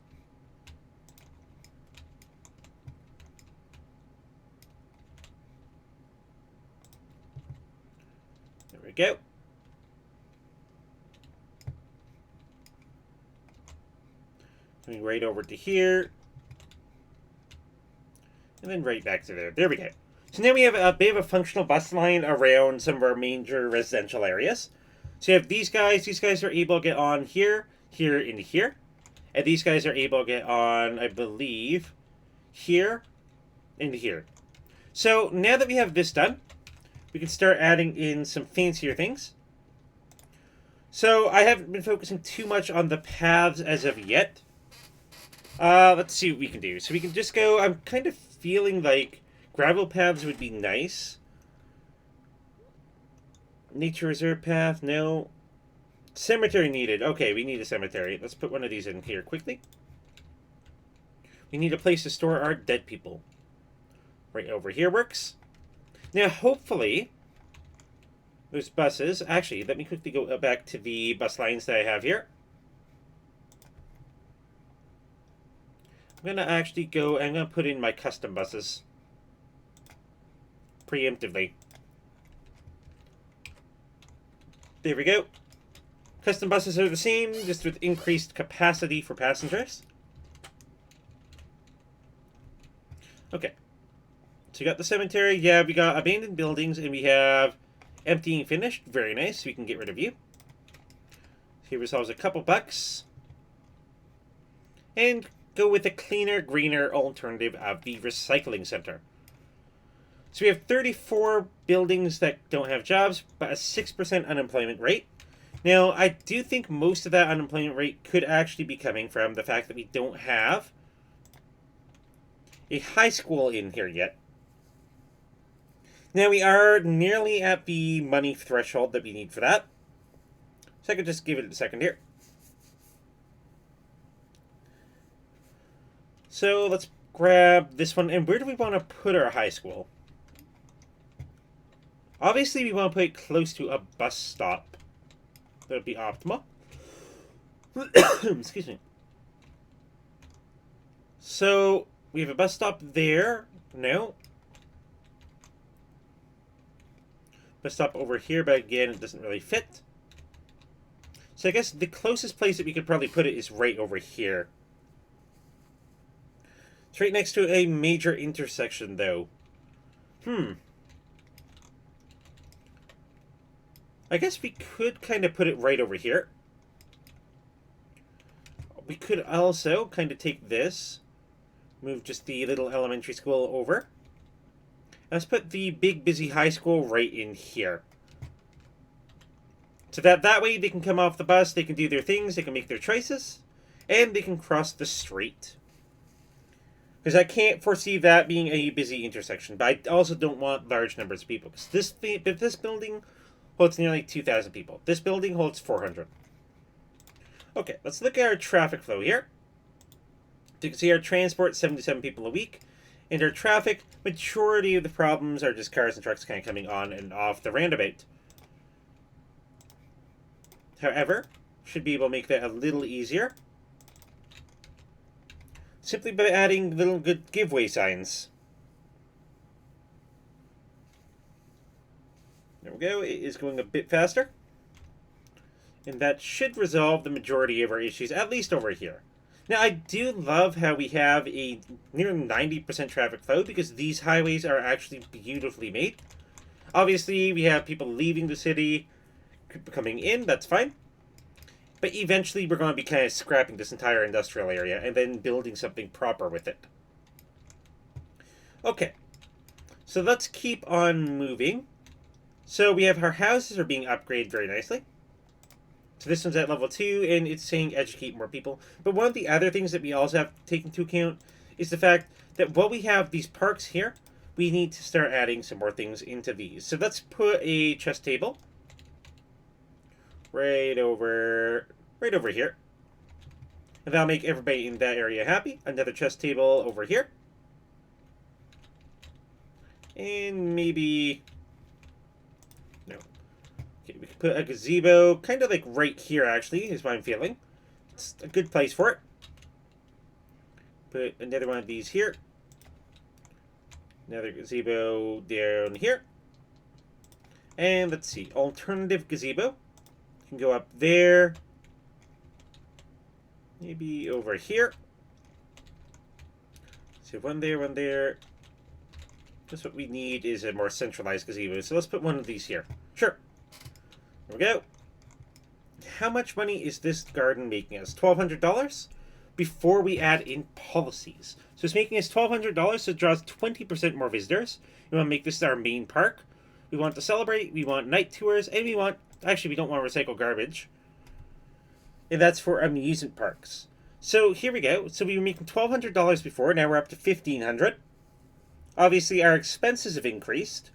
There we go. Coming right over to here. And then right back to there. There we go. So now we have a bit of a functional bus line around some of our major residential areas. So you have these guys. These guys are able to get on here, here, into here. And these guys are able to get on, I believe, here, into here. So now that we have this done, we can start adding in some fancier things. So I haven't been focusing too much on the paths as of yet. Let's see what we can do. So we can just go, I'm kind of feeling like gravel paths would be nice. Nature reserve path, no. Cemetery needed. Okay, we need a cemetery. Let's put one of these in here quickly. We need a place to store our dead people. Right over here works. Now, hopefully, those buses... Actually, let me quickly go back to the bus lines that I have here. I'm going to actually go... I'm going to put in my custom buses. Preemptively. There we go. Custom buses are the same, just with increased capacity for passengers. Okay. So we got the cemetery. Yeah, we got abandoned buildings, and we have emptying finished. Very nice. We can get rid of you. Save ourselves a couple bucks. And go with a cleaner, greener alternative of the recycling center. So we have 34 buildings that don't have jobs, but a 6% unemployment rate. Now, I do think most of that unemployment rate could actually be coming from the fact that we don't have a high school in here yet. Now, we are nearly at the money threshold that we need for that. So I could just give it a second here. So let's grab this one. And where do we want to put our high school? Obviously, we want to put it close to a bus stop. That would be optimal. Excuse me. So, we have a bus stop there. No. Bus stop over here, but again, it doesn't really fit. So I guess the closest place that we could probably put it is right over here. It's right next to a major intersection, though. I guess we could kind of put it right over here. We could also kind of take this, move just the little elementary school over. Let's put the big, busy high school right in here. So that way they can come off the bus, they can do their things, they can make their choices, and they can cross the street. Because I can't foresee that being a busy intersection, but I also don't want large numbers of people. Because this building holds nearly 2,000 people. This building holds 400. Okay, let's look at our traffic flow here. You can see our transport, 77 people a week. And our traffic, majority of the problems are just cars and trucks kind of coming on and off the roundabout. However, should be able to make that a little easier. Simply by adding little good giveaway signs. There we go, it is going a bit faster. And that should resolve the majority of our issues, at least over here. Now, I do love how we have a near 90% traffic flow, because these highways are actually beautifully made. Obviously, we have people leaving the city, coming in, that's fine. But eventually, we're going to be kind of scrapping this entire industrial area, and then building something proper with it. Okay, so let's keep on moving. So we have our houses are being upgraded very nicely. So this one's at level 2, and it's saying educate more people. But one of the other things that we also have to take into account is the fact that while we have these parks here, we need to start adding some more things into these. So let's put a chess table right over here. And that'll make everybody in that area happy. Another chess table over here. And maybe... no. Okay, we can put a gazebo, kind of like right here, actually, is what I'm feeling. It's a good place for it. Put another one of these here. Another gazebo down here. And let's see, alternative gazebo. Can go up there. Maybe over here. So one there, one there. Just what we need is a more centralized gazebo. So let's put one of these here. Sure. There we go. How much money is this garden making us? $1,200? Before we add in policies. So it's making us $1,200, so it draws 20% more visitors. We want to make this our main park. We want to celebrate, we want night tours, and we want... actually, we don't want to recycle garbage. And that's for amusement parks. So here we go. So we were making $1,200 before, now we're up to $1,500. Obviously, our expenses have increased.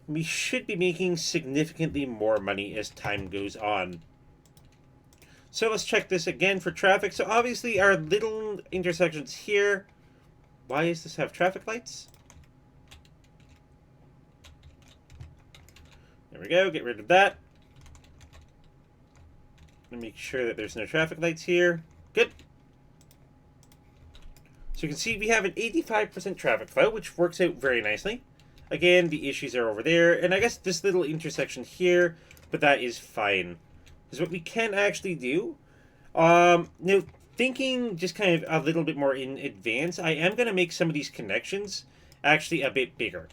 We should be making significantly more money as time goes on. So let's check this again for traffic. So obviously our little intersections here. Why does this have traffic lights? There we go, get rid of that. And make sure that there's no traffic lights here. Good. So you can see we have an 85% traffic flow, which works out very nicely. Again, the issues are over there, and I guess this little intersection here, but that is fine. Because what we can actually do, now thinking just kind of a little bit more in advance, I am going to make some of these connections actually a bit bigger.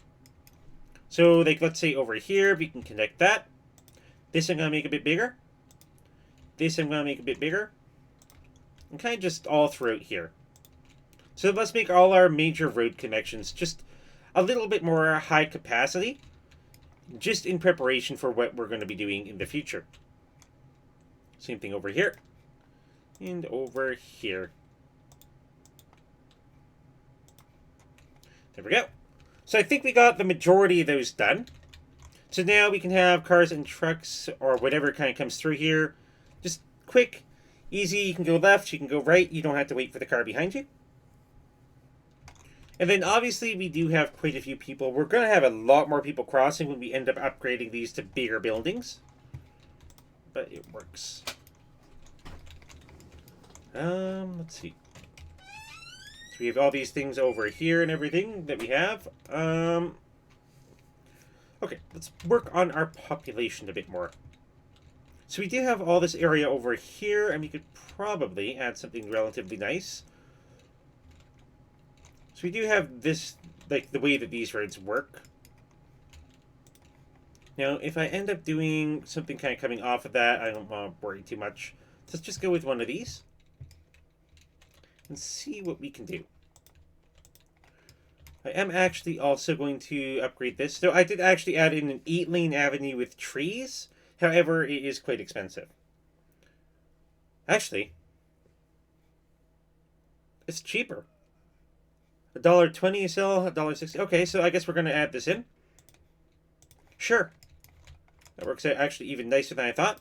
So, like, let's say over here, we can connect that. This I'm going to make a bit bigger. This I'm going to make a bit bigger. And kind of just all throughout here. So let's make all our major road connections just a little bit more high capacity, just in preparation for what we're going to be doing in the future. Same thing over here, and over here. There we go. So I think we got the majority of those done. So now we can have cars and trucks, or whatever kind of comes through here, just quick, Easy, you can go left, you can go right, you don't have to wait for the car behind you. And then obviously we do have quite a few people. We're going to have a lot more people crossing when we end up upgrading these to bigger buildings. But it works. Let's see. So we have all these things over here and everything that we have. Okay, let's work on our population a bit more. So we do have all this area over here, and we could probably add something relatively nice. So we do have this, like, the way that these roads work. Now, if I end up doing something kind of coming off of that, I don't want to worry too much. Let's just go with one of these and see what we can do. I am actually also going to upgrade this. So I did actually add in an 8-lane avenue with trees. However, it is quite expensive. Actually, it's cheaper. $1.20 a sell, $1.60. Okay, so I guess we're going to add this in. Sure. That works out actually even nicer than I thought.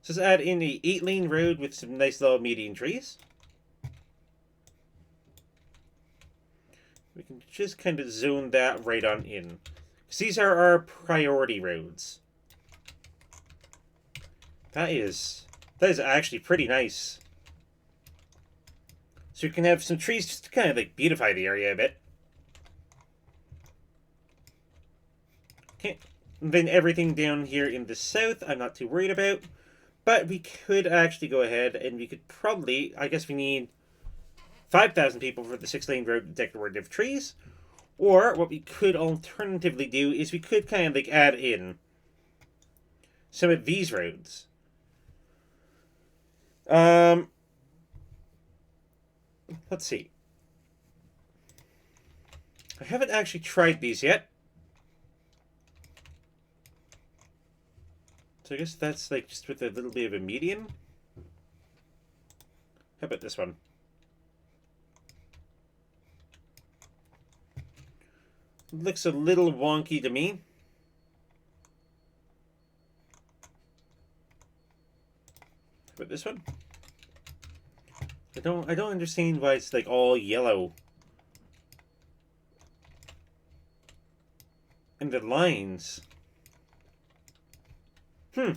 So let's add in a 8-lane road with some nice little median trees. We can just kind of zone that right on in. Because these are our priority roads. That is actually pretty nice. So you can have some trees just to kind of like beautify the area a bit. Okay. And then everything down here in the south, I'm not too worried about. But we could actually go ahead and we could probably, I guess we need 5,000 people for the 6-lane road with decorative trees. Or what we could alternatively do is we could kind of like add in some of these roads. Let's see. I haven't actually tried these yet. So I guess that's like just with a little bit of a median. How about this one? Looks a little wonky to me. How about this one? I don't understand why it's like all yellow. And the lines. Okay,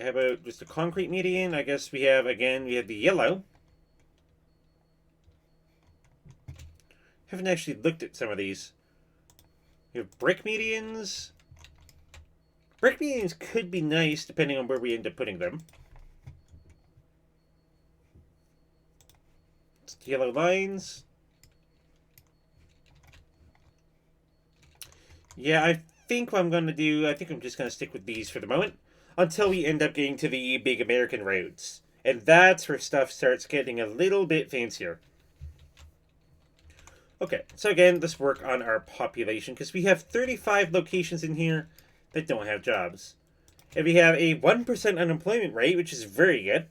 how about just a concrete median? I guess we have, again, we have the yellow. Haven't actually looked at some of these. We have brick medians. Brick medians could be nice depending on where we end up putting them. Yellow lines. Yeah, I think what I'm going to do, I think I'm just going to stick with these for the moment until we end up getting to the big American roads. And that's where stuff starts getting a little bit fancier. Okay, so again, let's work on our population because we have 35 locations in here that don't have jobs. And we have a 1% unemployment rate, which is very good.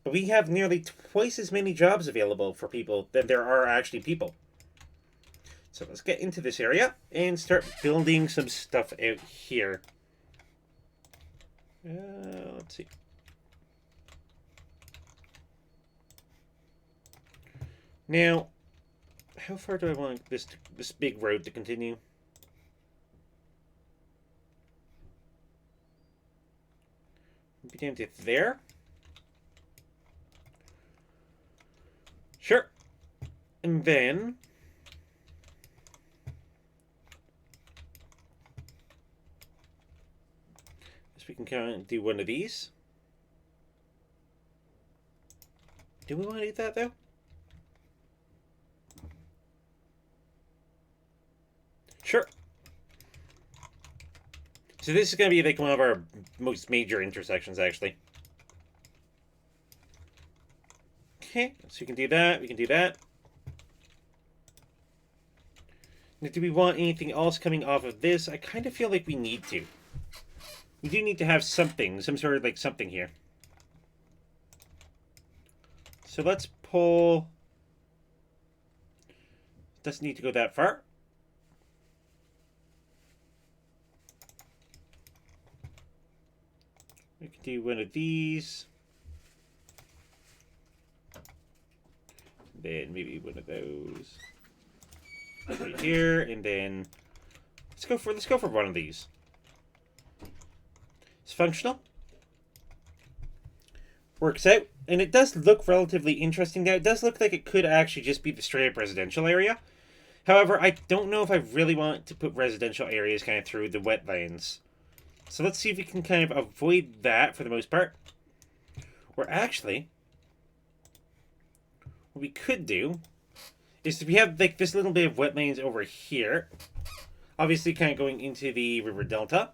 But we have nearly twice as many jobs available for people than there are actually people. So let's get into this area and start building some stuff out here. Let's see. Now, how far do I want this big road to continue? Maybe down to there? Sure. And then we can kind of do one of these. Do we want to do that though? Sure. So this is going to be like one of our most major intersections actually. Okay, so we can do that, we can do that. Now, do we want anything else coming off of this? I kind of feel like we need to. We do need to have something, some sort of like something here. So let's pull... Doesn't need to go that far. We can do one of these. then maybe one of those right here, and then let's go for one of these. It's functional. Works out. And it does look relatively interesting now. It does look like it could actually just be the straight up residential area. However, I don't know if I really want to put residential areas kind of through the wetlands. So let's see if we can kind of avoid that for the most part. Or actually, what we could do is if we have like this little bit of wetlands over here, obviously kind of going into the river delta.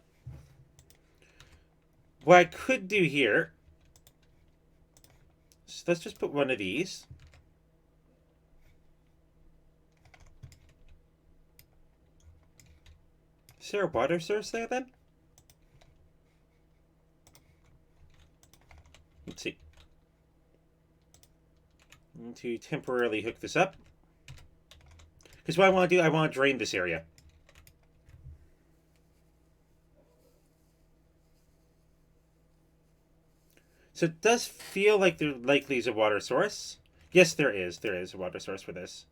What I could do here, so let's just put one of these. Is there a water source there then? Let's see. I want to temporarily hook this up. Because what I want to do, I want to drain this area. So it does feel like there likely is a water source. Yes, there is. There is a water source for this.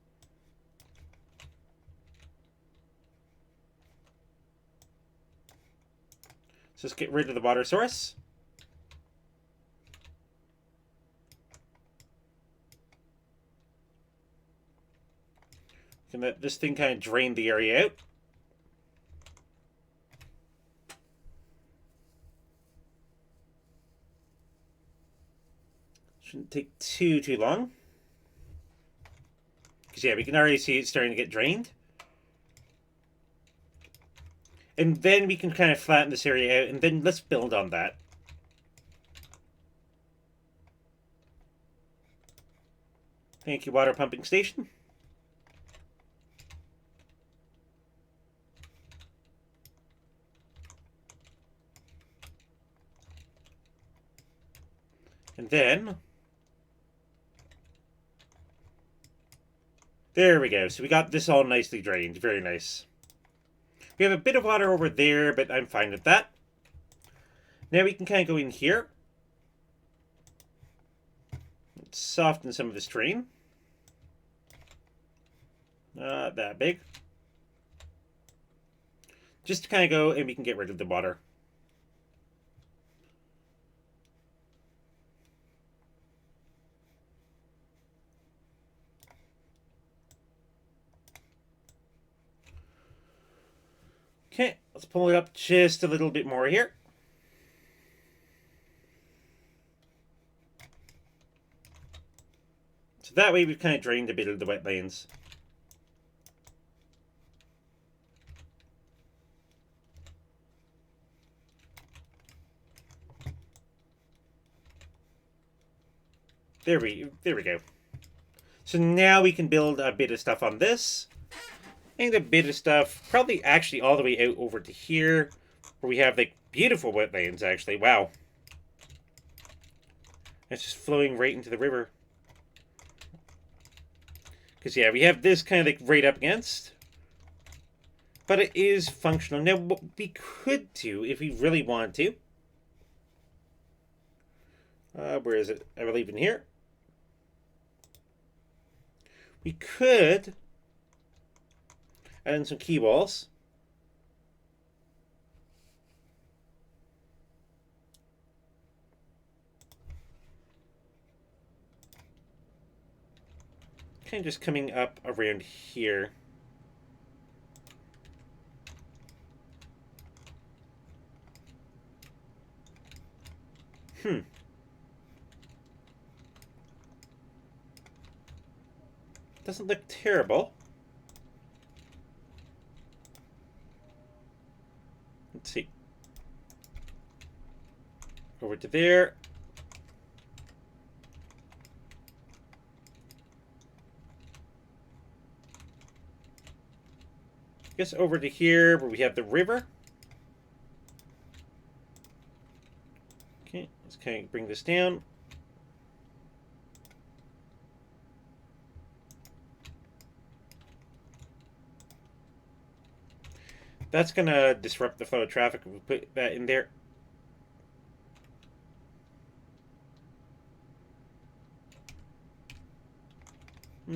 So let's get rid of the water source. Can let this thing kind of drain the area out. Shouldn't take too long. Because yeah, we can already see it starting to get drained. And then we can kind of flatten this area out, and then let's build on that. Thank you, water pumping station. And then there we go. So we got this all nicely drained. Very nice. We have a bit of water over there, but I'm fine with that. Now we can kind of go in here. Let's soften some of this terrain. Not that big. Just to kind of go and we can get rid of the water. Okay, let's pull it up just a little bit more here. So that way we've kind of drained a bit of the wetlands. There we go. So now we can build a bit of stuff on this. And a bit of stuff, probably actually all the way out over to here, where we have like beautiful wetlands actually. Wow. It's just flowing right into the river. Because yeah, we have this kind of like right up against. But it is functional. Now what we could do, if we really want to. Where is it? I believe in here. We could add in some key walls. Kind of just coming up around here. Doesn't look terrible. Let's see. Over to there. Guess over to here where we have the river. Okay, let's kind of bring this down. That's going to disrupt the flow of traffic if we put that in there.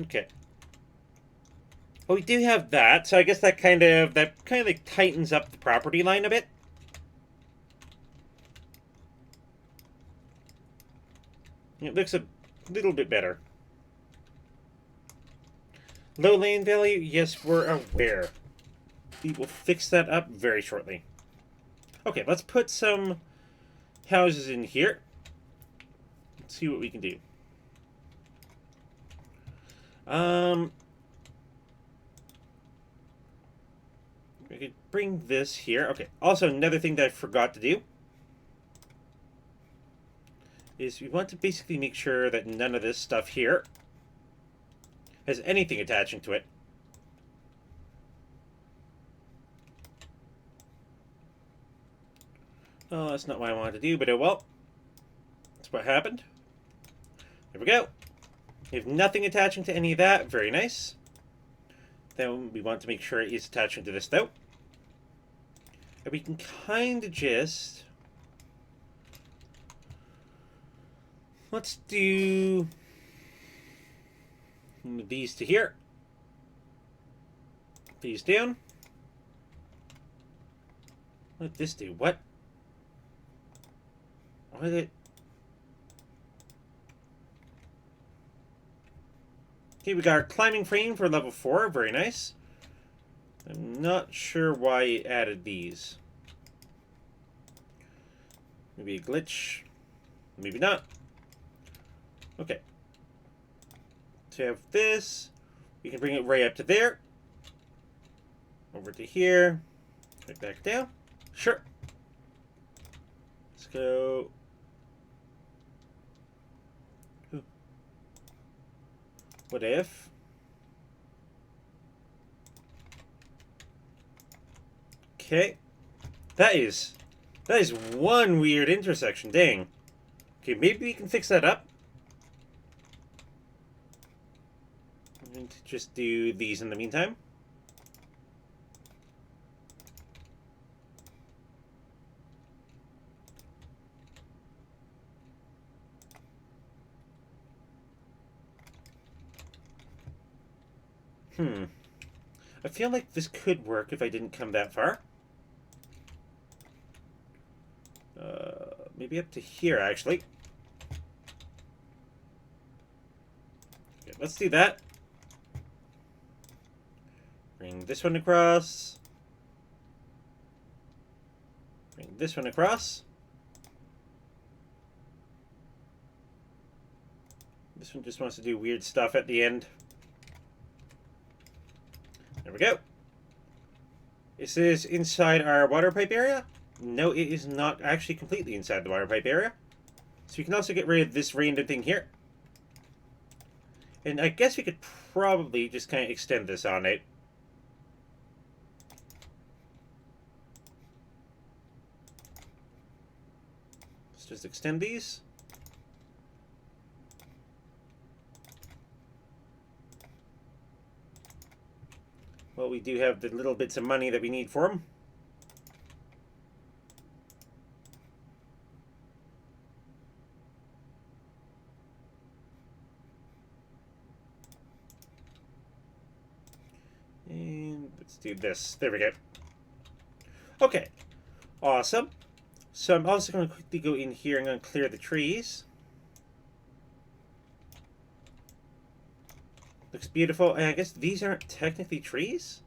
Okay. Well, we do have that, so I guess that kind of like tightens up the property line a bit. It looks a little bit better. Low land value, yes, we're aware. We will fix that up very shortly. Okay, let's put some houses in here. Let's see what we can do. We could bring this here. Okay, also another thing that I forgot to do is we want to basically make sure that none of this stuff here has anything attaching to it. Oh, that's not what I wanted to do, but oh well. That's what happened. There we go. We have nothing attaching to any of that. Very nice. Then we want to make sure it is attaching to this, though. And we can kind of just... Let's do... these to here. These down. What did this do? What? What did it... Okay, we got our climbing frame for level 4. Very nice. I'm not sure why it added these. Maybe a glitch. Maybe not. Okay. So we have this. We can bring it right up to there. Over to here. Right back down. Sure. Let's go... What if? Okay. That is one weird intersection. Dang. Okay, maybe we can fix that up. I'm going to just do these in the meantime. I feel like this could work if I didn't come that far. Maybe up to here, actually. Okay, let's do that. Bring this one across. Bring this one across. This one just wants to do weird stuff at the end. There we go. Is this inside our water pipe area? No, it is not actually completely inside the water pipe area. So we can also get rid of this random thing here. And I guess we could probably just kind of extend this on it. Let's just extend these. Well, we do have the little bits of money that we need for them. And let's do this. There we go. Okay. Awesome. So I'm also going to quickly go in here and I'm going to clear the trees. Looks beautiful. And I guess these aren't technically trees?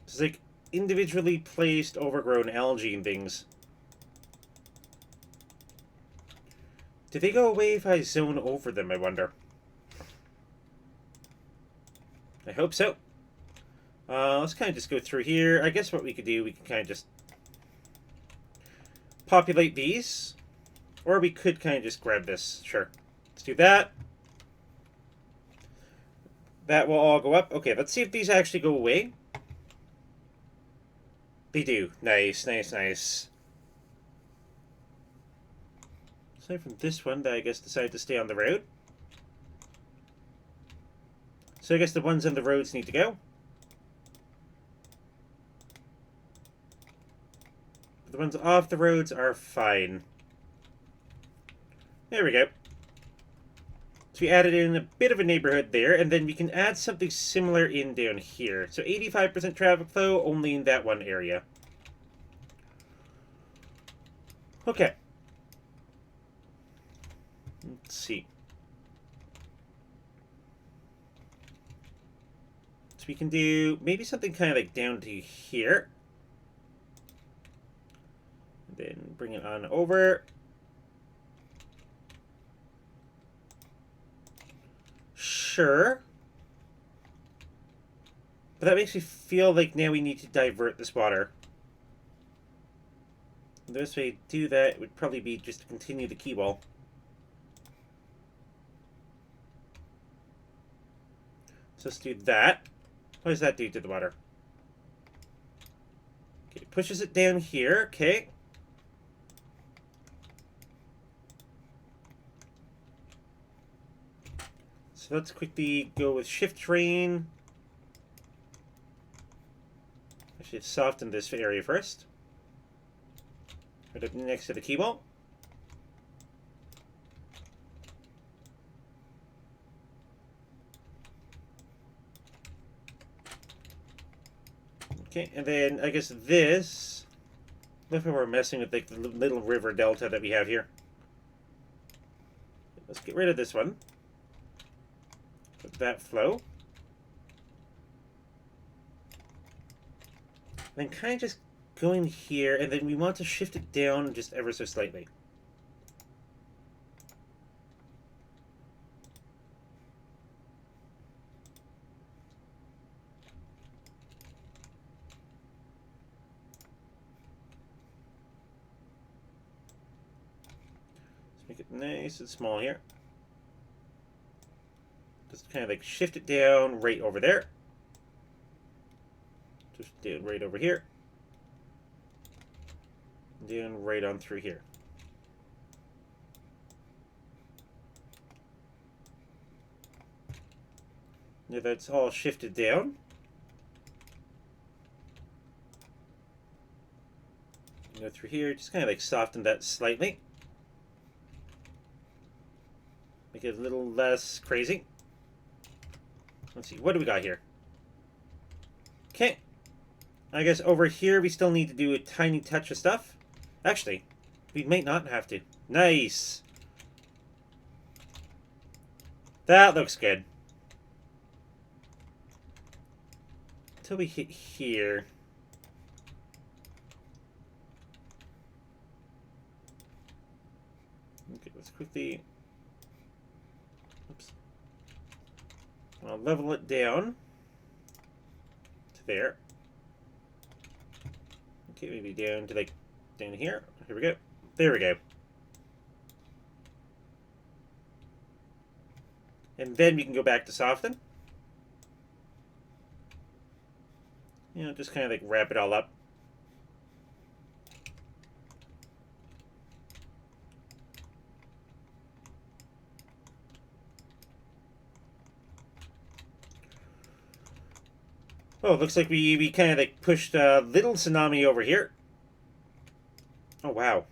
It's like individually placed overgrown algae and things. Do they go away if I zone over them, I wonder? I hope so. Let's kind of just go through here. I guess what we could do, we can kind of just populate these. Or we could kind of just grab this. Sure. Let's do that. That will all go up. Okay, let's see if these actually go away. They do. Nice, nice, nice. Aside from this one that I guess decided to stay on the road. So I guess the ones on the roads need to go. The ones off the roads are fine. There we go. So we added in a bit of a neighborhood there, and then we can add something similar in down here. So 85% traffic flow only in that one area. Okay. Let's see. So we can do maybe something kind of like down to here. Then bring it on over. Sure. But that makes me feel like now we need to divert this water. The best way to do that would probably be just to continue the key wall. So let's do that. What does that do to the water? Okay, it pushes it down here. Okay. So let's quickly go with shift drain. I should soften this area first. Right up next to the key wall. Okay, and then I guess this. Look how we're messing with like the little river delta that we have here. Let's get rid of this one. Let that flow. Then kind of just go in here, and then we want to shift it down just ever so slightly. Let's make it nice and small here. Just kind of like shift it down right over there. Just down right over here. Down right on through here. Now that's all shifted down. Go through here, just kind of like soften that slightly. Make it a little less crazy. Let's see, what do we got here? Okay. I guess over here we still need to do a tiny touch of stuff. Actually, we might not have to. Nice. That looks good. Until we hit here. Okay, let's quickly... Oops. I'll level it down to there. Okay, maybe down to like down here. Here we go. There we go. And then we can go back to soften. You know, just kind of like wrap it all up. Oh, it looks like we kind of like pushed a little tsunami over here. Oh, wow.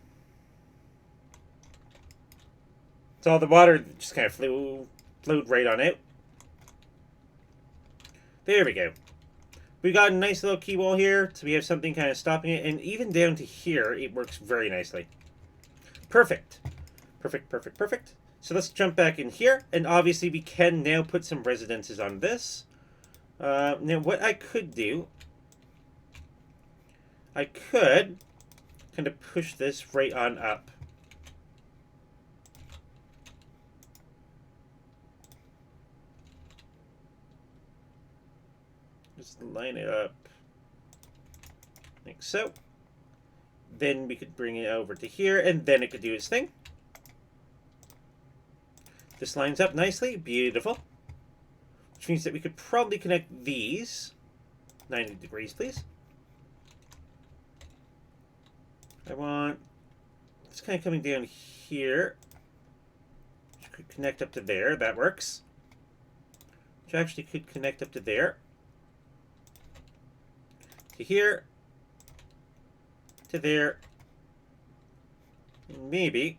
So all the water just kind of flowed right on out. There we go. We got a nice little key wall here, so we have something kind of stopping it. And even down to here, it works very nicely. Perfect. Perfect, perfect, perfect. So let's jump back in here. And obviously we can now put some residences on this. Now what I could do, I could kind of push this right on up. Just line it up like so. Then we could bring it over to here, and then it could do its thing. This lines up nicely. Beautiful. Which means that we could probably connect these. 90 degrees, please. I want this kind of coming down here. Which could connect up to there. That works. Which actually could connect up to there. To here. To there. And maybe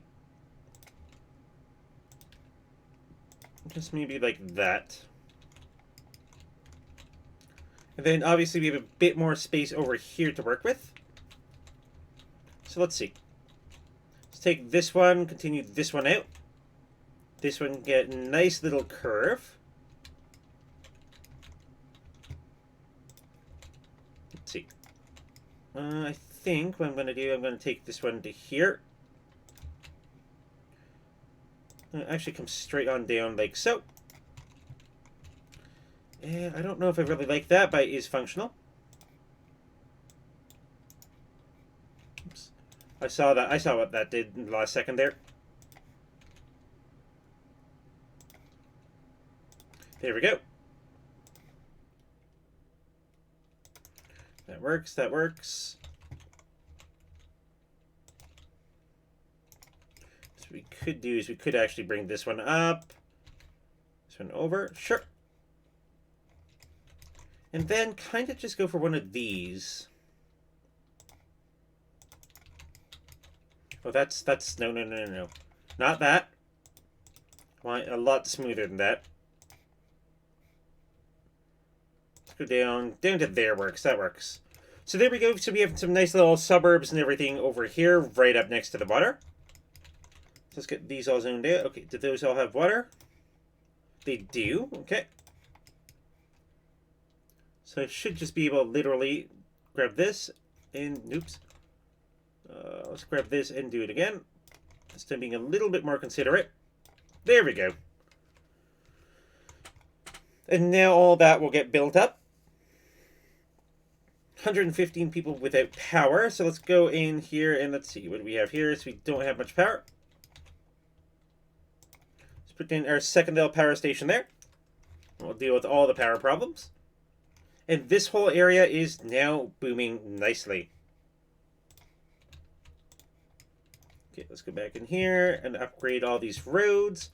Just maybe like that. And then obviously we have a bit more space over here to work with. So let's see. Let's take this one, continue this one out. This one get a nice little curve. Let's see. I think what I'm going to do, I'm going to take this one to here. Actually come straight on down like so. And I don't know if I really like that, but it is functional. Oops. I saw what that did in the last second there. There we go. That works, that works. So what we could do is we could actually bring this one up. This one over, sure. And then kind of just go for one of these. Oh, that's, no. Not that. I want a lot smoother than that. Let's go down to there works, that works. So there we go, so we have some nice little suburbs and everything over here, right up next to the water. So let's get these all zoned out. Okay, do those all have water? They do, okay. So I should just be able to literally grab this and, oops. Let's grab this and do it again. This time being a little bit more considerate. There we go. And now all that will get built up. 115 people without power. So let's go in here and let's see what we have here. So we don't have much power. Let's put in our second little power station there. We'll deal with all the power problems. And this whole area is now booming nicely. Okay, let's go back in here and upgrade all these roads.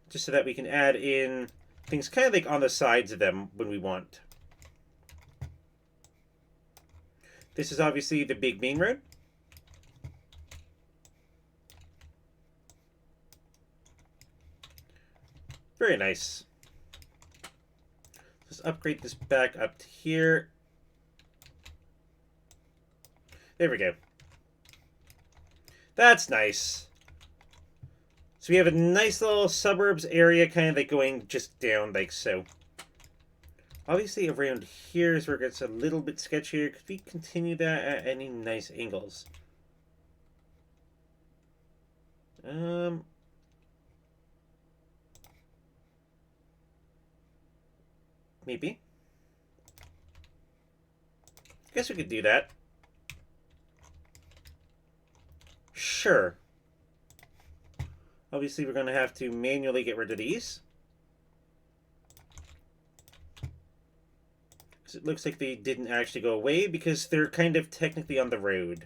Just so that we can add in things kind of like on the sides of them when we want. This is obviously the big main road. Very nice. Let's upgrade this back up to here. There we go. That's nice. So we have a nice little suburbs area kind of like going just down like so. Obviously around here is where it gets a little bit sketchier. Could we continue that at any nice angles? Maybe. Guess we could do that. Sure. Obviously, we're going to have to manually get rid of these. Because it looks like they didn't actually go away because they're kind of technically on the road.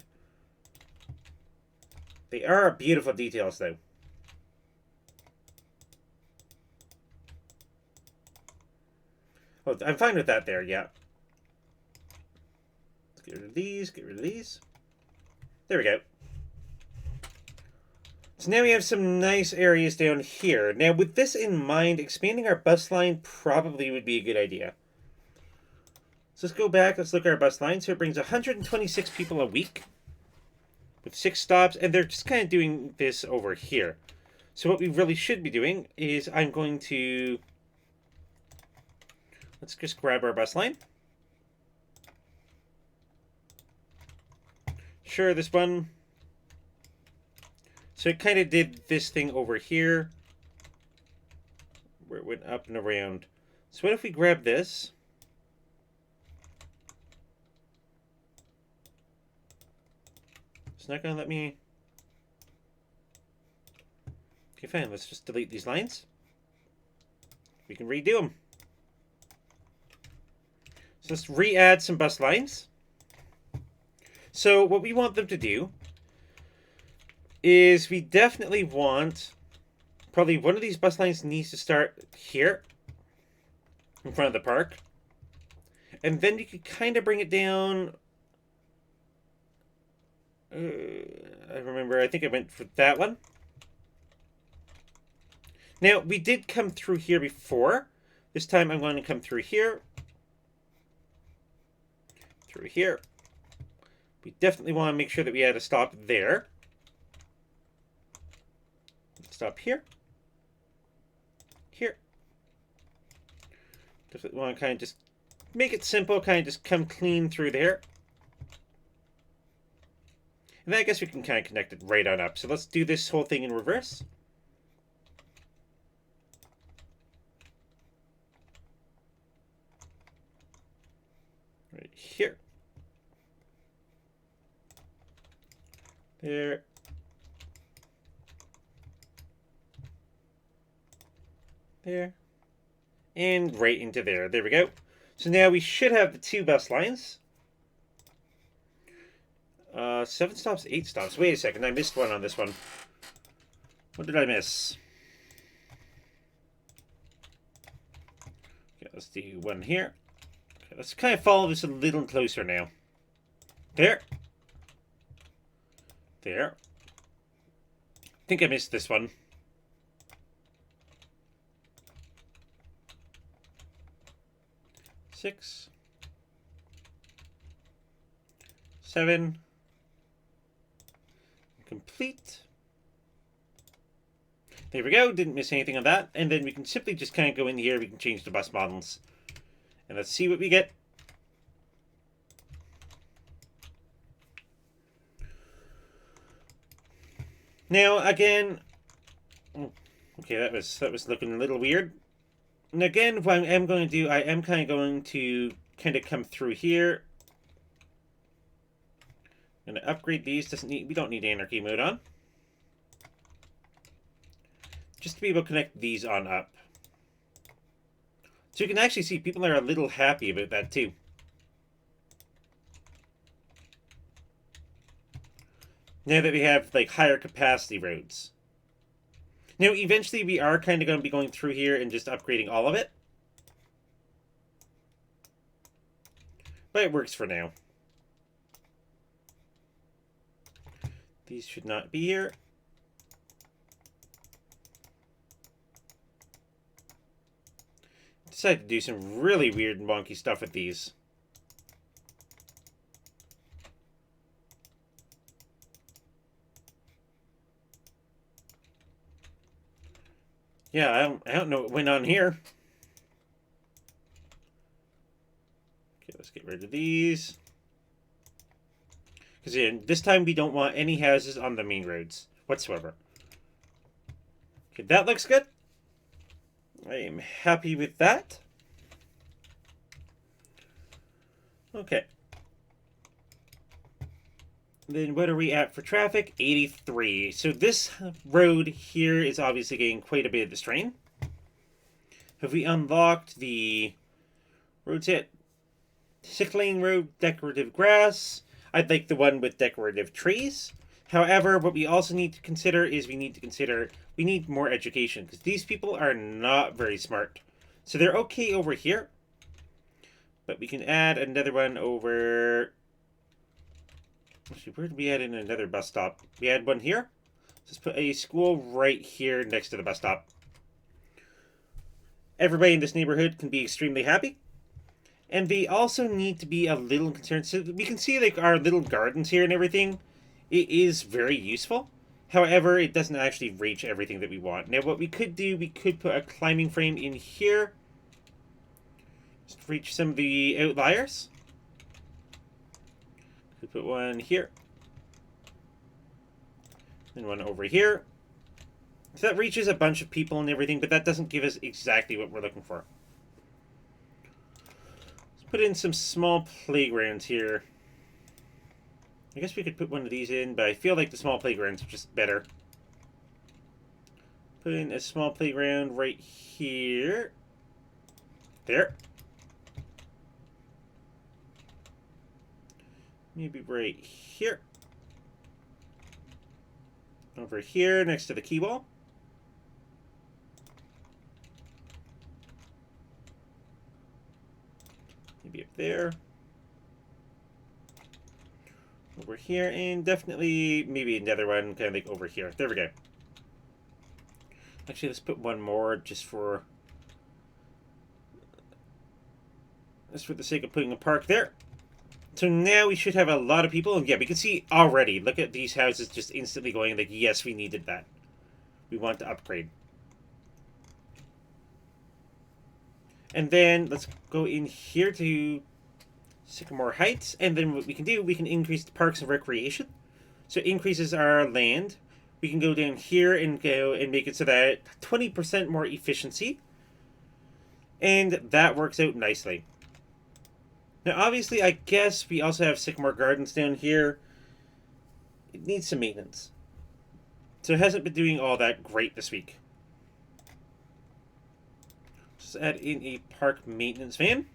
They are beautiful details, though. Oh, I'm fine with that there, yeah. Let's get rid of these, get rid of these. There we go. So now we have some nice areas down here. Now, with this in mind, expanding our bus line probably would be a good idea. So let's go back, let's look at our bus line. So it brings 126 people a week with 6 stops, and they're just kind of doing this over here. So what we really should be doing is I'm going to... Let's just grab our bus line. Sure, this one. So it kind of did this thing over here, where it went up and around. So what if we grab this? It's not going to let me... Okay, fine. Let's just delete these lines. We can redo them. So let's re-add some bus lines. So what we want them to do is we definitely want... Probably one of these bus lines needs to start here in front of the park. And then you could kind of bring it down... I remember, I think I went for that one. Now, we did come through here before. This time I'm going to come through here. Through here. We definitely want to make sure that we had a stop there. Stop here. Here. Definitely want to kind of just make it simple, kind of just come clean through there. And then I guess we can kind of connect it right on up. So let's do this whole thing in reverse. Right here. There. There. And right into there. There we go. So now we should have the 2 bus lines. 7 stops, 8 stops. Wait a second, I missed one on this one. What did I miss? Okay, let's do one here. Okay, let's kind of follow this a little closer now. There. There. I think I missed this one. Six. 7. Complete. There we go. Didn't miss anything on that. And then we can simply just kind of go in here. We can change the bus models. And let's see what we get. Now, again... Okay, that was looking a little weird. And again, what I am going to do, I am kind of going to come through here. I'm going to upgrade these. We don't need anarchy mode on. Just to be able to connect these on up. So you can actually see people are a little happy about that too. Now that we have like higher capacity roads. Now eventually we are kind of going to be going through here and just upgrading all of it. But it works for now. These should not be here. Decided to do some really weird and wonky stuff with these. Yeah, I don't know what went on here. Okay, let's get rid of these. Because this time we don't want any houses on the main roads whatsoever. Okay, that looks good. I am happy with that. Okay. Then what are we at for traffic? 83. So this road here is obviously getting quite a bit of the strain. Have we unlocked the roads yet? 6-lane road, decorative grass. I'd like the one with decorative trees. However, what we also need to consider is we need more education, because these people are not very smart. So they're okay over here. But we can add another one over... Actually, where did we add in another bus stop? We had one here. Let's put a school right here next to the bus stop. Everybody in this neighborhood can be extremely happy. And they also need to be a little concerned. So we can see like our little gardens here and everything. It is very useful. However, it doesn't actually reach everything that we want. Now, what we could do, we could put a climbing frame in here. Just to reach some of the outliers. Could put one here. And one over here. So that reaches a bunch of people and everything, but that doesn't give us exactly what we're looking for. Put in some small playgrounds here. I guess we could put one of these in, but I feel like the small playgrounds are just better. Put in a small playground right here. There. Maybe right here. Over here next to the key wall. Maybe up there. Over here, and definitely maybe another one kind of like over here. There we go. Actually, let's put one more just for the sake of putting a park there. So now we should have a lot of people. And yeah, we can see already. Look at these houses just instantly going like, yes, we needed that. We want to upgrade. And then let's go in here to Sycamore Heights. And then what we can do, we can increase the parks and recreation. So it increases our land. We can go down here and go and make it so that 20% more efficiency. And that works out nicely. Now, obviously, I guess we also have Sycamore Gardens down here. It needs some maintenance. So it hasn't been doing all that great this week. Just add in a park maintenance van.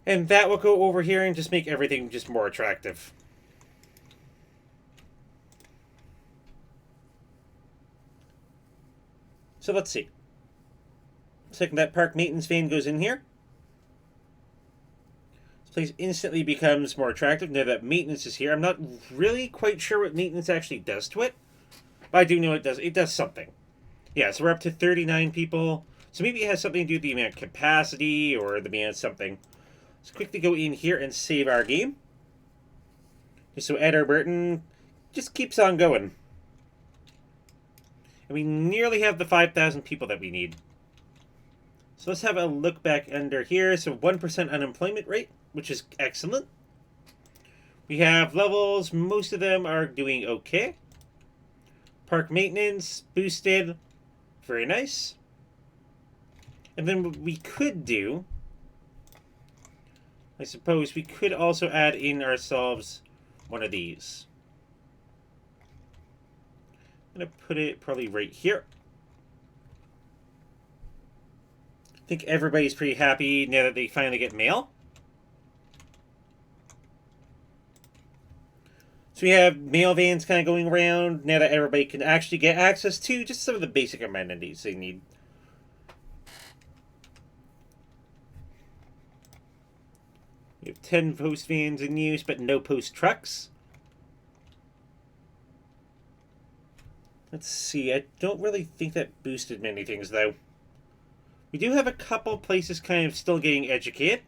And that will go over here and just make everything just more attractive. So let's see. Second, that park maintenance van goes in here. This place instantly becomes more attractive now that maintenance is here. I'm not really quite sure what maintenance actually does to it, but I do know it does. It does something. Yeah, so we're up to 39 people. So maybe it has something to do with the amount of capacity or the amount of something. Let's quickly go in here and save our game. Just so Eberburton just keeps on going. And we nearly have the 5,000 people that we need. So let's have a look back under here. So 1% unemployment rate, which is excellent. We have levels. Most of them are doing okay. Park maintenance, boosted. Very nice. And then what we could do, I suppose we could also add in ourselves one of these. I'm going to put it probably right here. I think everybody's pretty happy now that they finally get mail. So we have mail vans kind of going around now that everybody can actually get access to just some of the basic amenities they need. We have 10 post vans in use, but no post trucks. Let's see, I don't really think that boosted many things, though. We do have a couple places kind of still getting educated.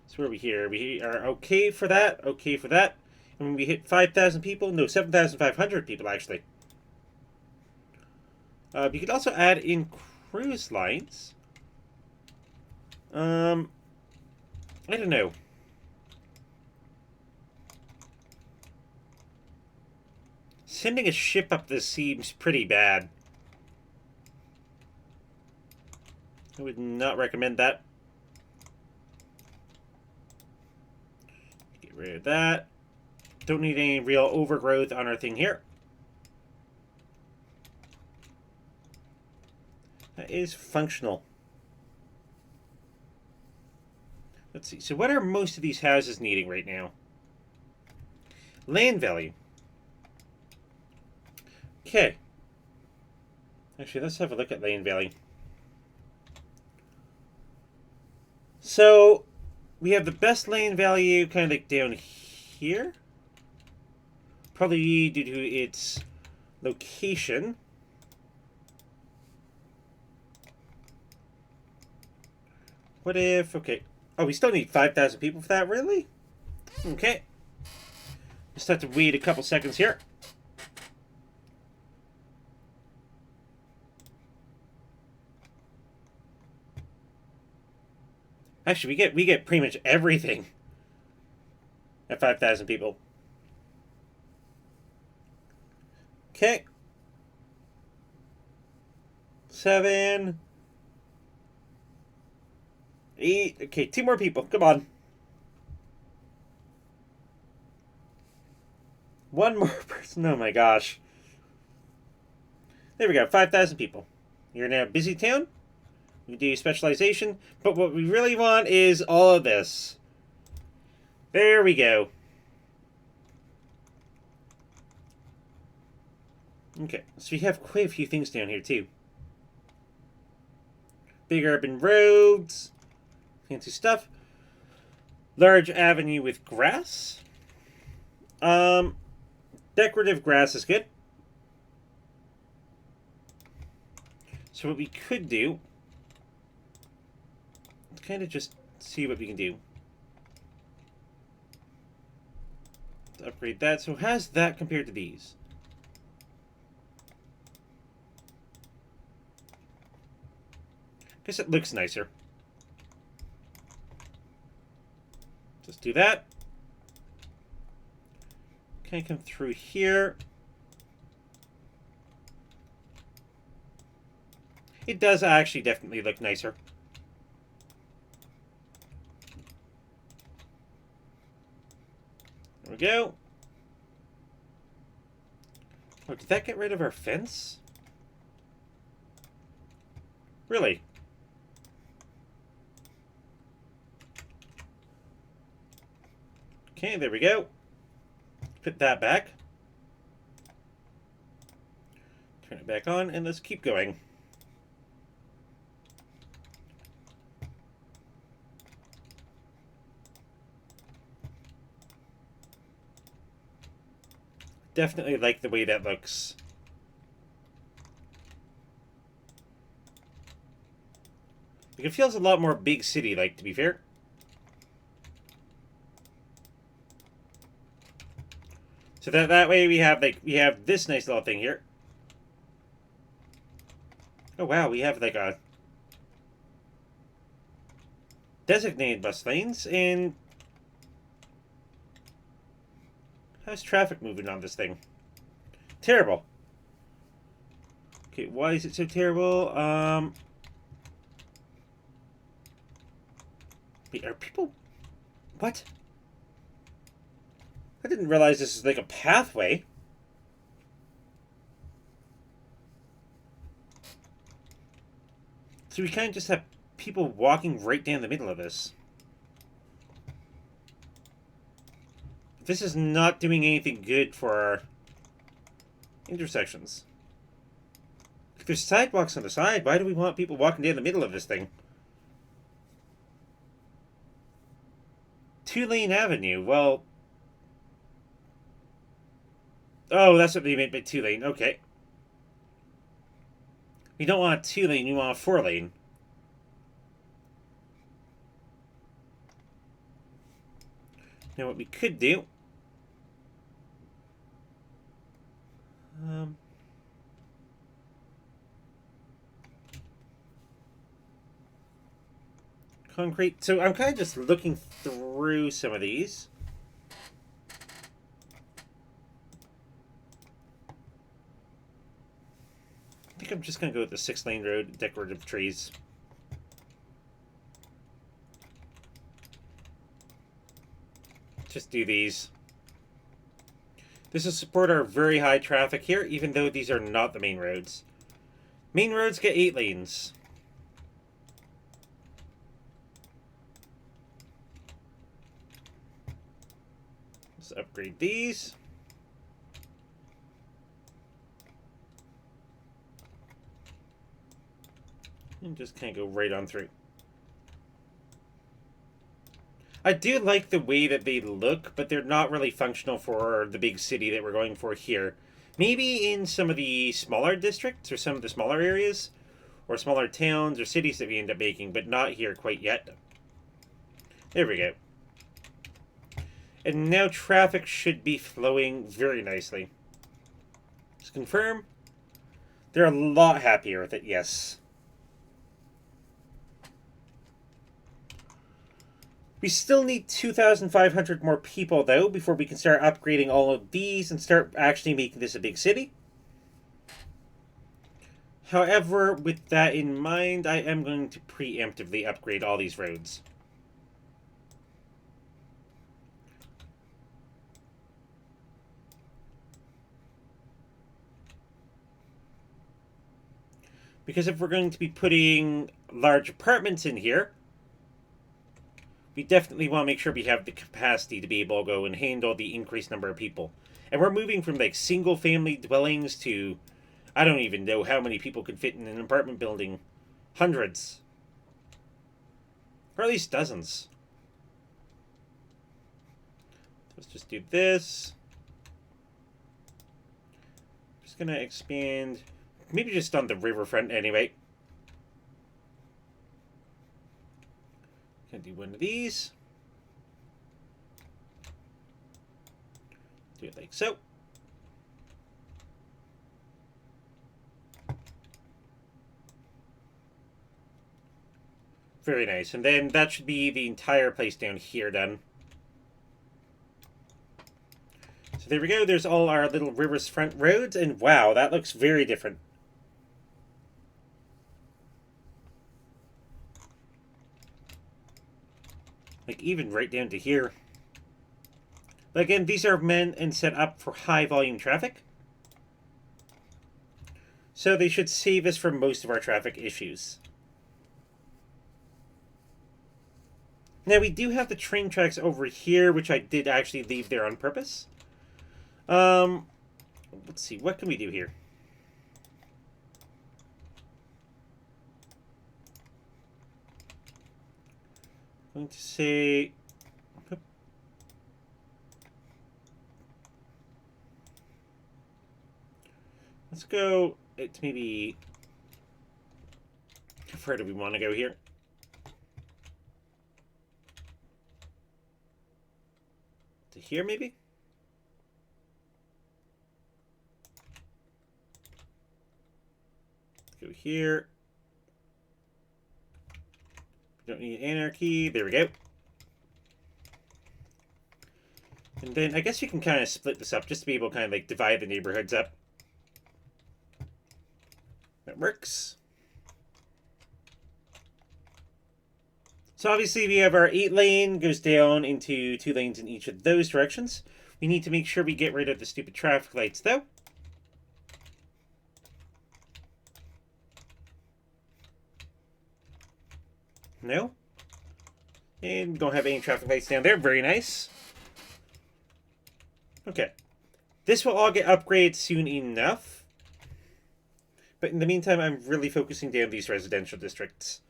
So where are we here? We are okay for that, okay for that. And when we hit 5,000 people, no, 7,500 people, actually. We could also add in cruise lines. I don't know. Sending a ship up this seems pretty bad. I would not recommend that. Get rid of that. Don't need any real overgrowth on our thing here. That is functional. Let's see. So what are most of these houses needing right now? Land value. Okay. Actually, let's have a look at land value. So we have the best land value kind of like down here. Probably due to its location. What if... Okay. Oh, we still need 5,000 people for that? Really? Okay. Just have to wait a couple seconds here. Actually, we get pretty much everything at 5,000 people. Okay. 7, 8. Okay, 2 more people. Come on. 1 more person. Oh my gosh. There we go. 5,000 people. You're in a busy town. You do specialization. But what we really want is all of this. There we go. Okay. So we have quite a few things down here too. Big urban roads. Fancy stuff. Large avenue with grass. Decorative grass is good. So what we could do, let's kind of just see what we can do. Let's upgrade that. So how's that compared to these? Guess it looks nicer. Just do that. Can I come through here? It does actually definitely look nicer. There we go. Oh, did that get rid of our fence? Really? Okay, there we go. Put that back. Turn it back on, and let's keep going. Definitely like the way that looks. Like, it feels a lot more big city-like, to be fair. So that way we have this nice little thing here. Oh wow, we have like a designated bus lanes, and how's traffic moving on this thing? Terrible. Okay, why is it so terrible? Wait, are people... What? I didn't realize this is like a pathway. So we kind of just have people walking right down the middle of this. This is not doing anything good for our intersections. If there's sidewalks on the side, why do we want people walking down the middle of this thing? 2-lane avenue, well... Oh, that's what they meant by 2-lane, okay. We don't want a 2-lane, we want a 4-lane. Now what we could do... concrete. So I'm kind of just looking through some of these. I think I'm just going to go with the 6-lane road, decorative trees. Just do these. This will support our very high traffic here, even though these are not the main roads. Main roads get 8 lanes. Let's upgrade these. And just kind of go right on through. I do like the way that they look, but they're not really functional for the big city that we're going for here. Maybe in some of the smaller districts or some of the smaller areas, or smaller towns or cities that we end up making, but not here quite yet. There we go. And now traffic should be flowing very nicely. Just confirm. They're a lot happier with it, yes. We still need 2,500 more people, though, before we can start upgrading all of these and start actually making this a big city. However, with that in mind, I am going to preemptively upgrade all these roads. Because if we're going to be putting large apartments in here, we definitely want to make sure we have the capacity to be able to go and handle the increased number of people. And we're moving from like single family dwellings to, I don't even know how many people could fit in an apartment building. Hundreds. Or at least dozens. Let's just do this. gonna expand, maybe just on the riverfront anyway. Gonna do one of these. Do it like so. Very nice. And then that should be the entire place down here done. So there we go. There's all our little river's front roads. And wow, that looks very different. Like even right down to here. But again, these are meant and set up for high volume traffic. So they should save us from most of our traffic issues. Now, we do have the train tracks over here, which I did actually leave there on purpose. Let's see, what can we do here? I'm going to say... Let's go... It's maybe... How far do we want to go here? To here, maybe? Go here. We don't need anarchy. There we go. And then I guess you can kind of split this up just to be able to kind of like divide the neighborhoods up. That works. So obviously we have our 8-lane, goes down into 2 lanes in each of those directions. We need to make sure we get rid of the stupid traffic lights though. No. And we don't have any traffic lights down there. Very nice. Okay. This will all get upgraded soon enough. But in the meantime, I'm really focusing down these residential districts.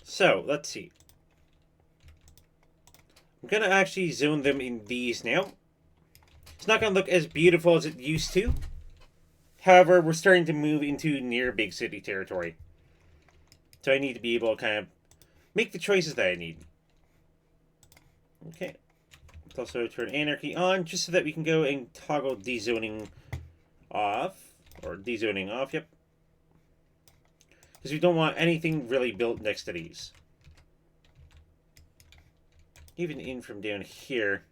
So, let's see. I'm going to actually zone them in these now. It's not going to look as beautiful as it used to. However, we're starting to move into near big city territory. So I need to be able to kind of make the choices that I need. Okay. Let's also turn anarchy on just so that we can go and toggle dezoning off. Or dezoning off, yep. Because we don't want anything really built next to these. Even in from down here.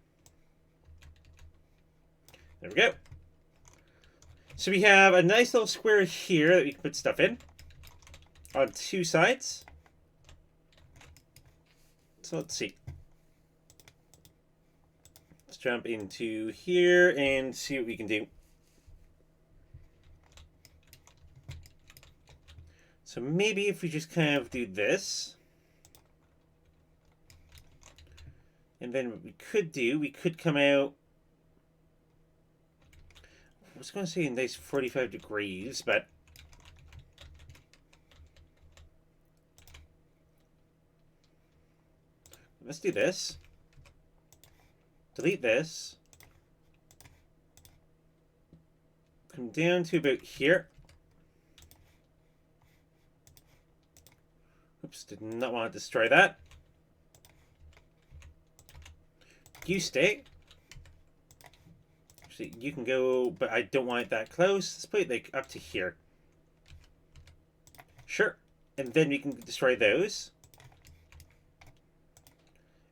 There we go. So we have a nice little square here that we can put stuff in. On 2 sides. So let's see. Let's jump into here and see what we can do. So maybe if we just kind of do this. And then what we could do, we could come out. I was going to say a nice 45 degrees, but. Let's do this. Delete this. Come down to about here. Oops, did not want to destroy that. You stay. Actually, you can go, but I don't want it that close. Let's put it like up to here. Sure. And then we can destroy those.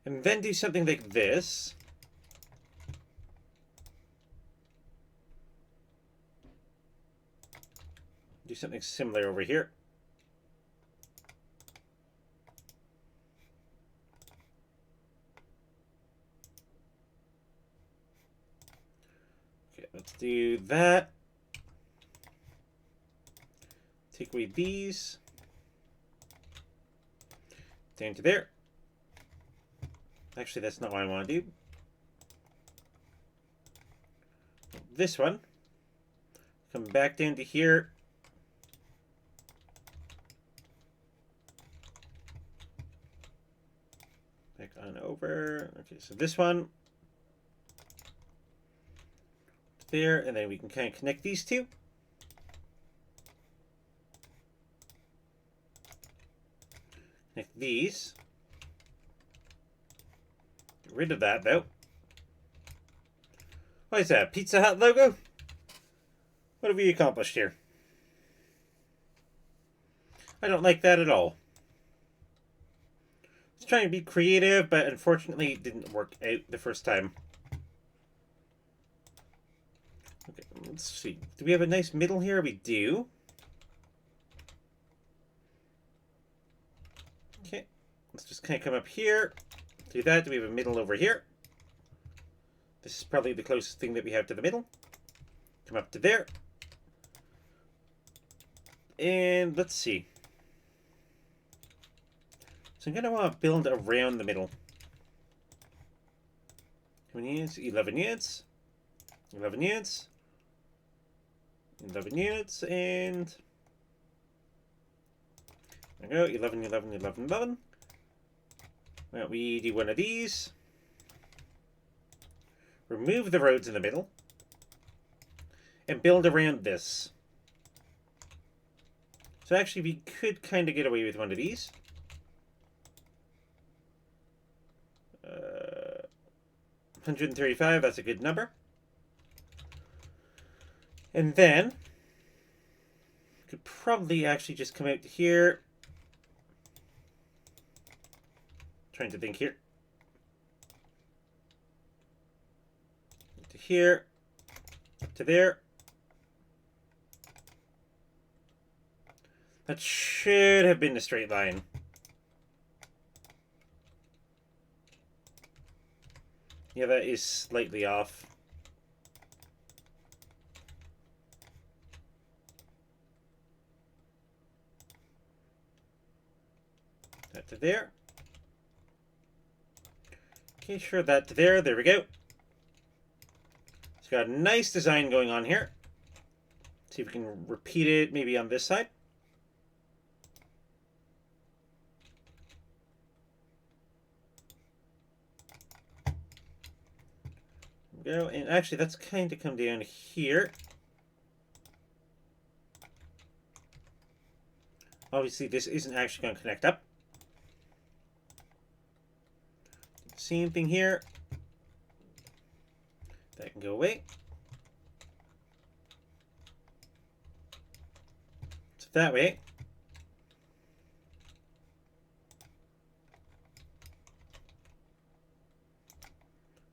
And then do something like this. Do something similar over here. Okay, let's do that. Take away these. Down to there. Actually, that's not what I want to do. This one. Come back down to here. Back on over. Okay, so this one. there, and then we can kind of connect these two. Connect these. Get rid of that, though. What is that, Pizza Hut logo? What have we accomplished here? I don't like that at all. I was trying to be creative, but unfortunately it didn't work out the first time. Okay, let's see. Do we have a nice middle here? We do. Okay, let's just kind of come up here. Do that. Do we have a middle over here? This is probably the closest thing that we have to the middle. Come up to there. And let's see. So I'm going to want to build around the middle. How many units? 11 units. 11 units. 11 units. And there we go. 11, 11, 11, 11. Well, we do one of these. Remove the roads in the middle. And build around this. So actually we could kind of get away with one of these. 135, that's a good number. And then could probably actually just come out to here. Trying to think here. To here. To there. That should have been a straight line. Yeah, that is slightly off. That to there. Okay, sure, that to there. There we go. It's got a nice design going on here. See if we can repeat it maybe on this side. Go, and actually that's kind of come down here. Obviously this isn't actually going to connect up. Same thing here. That can go away. So that way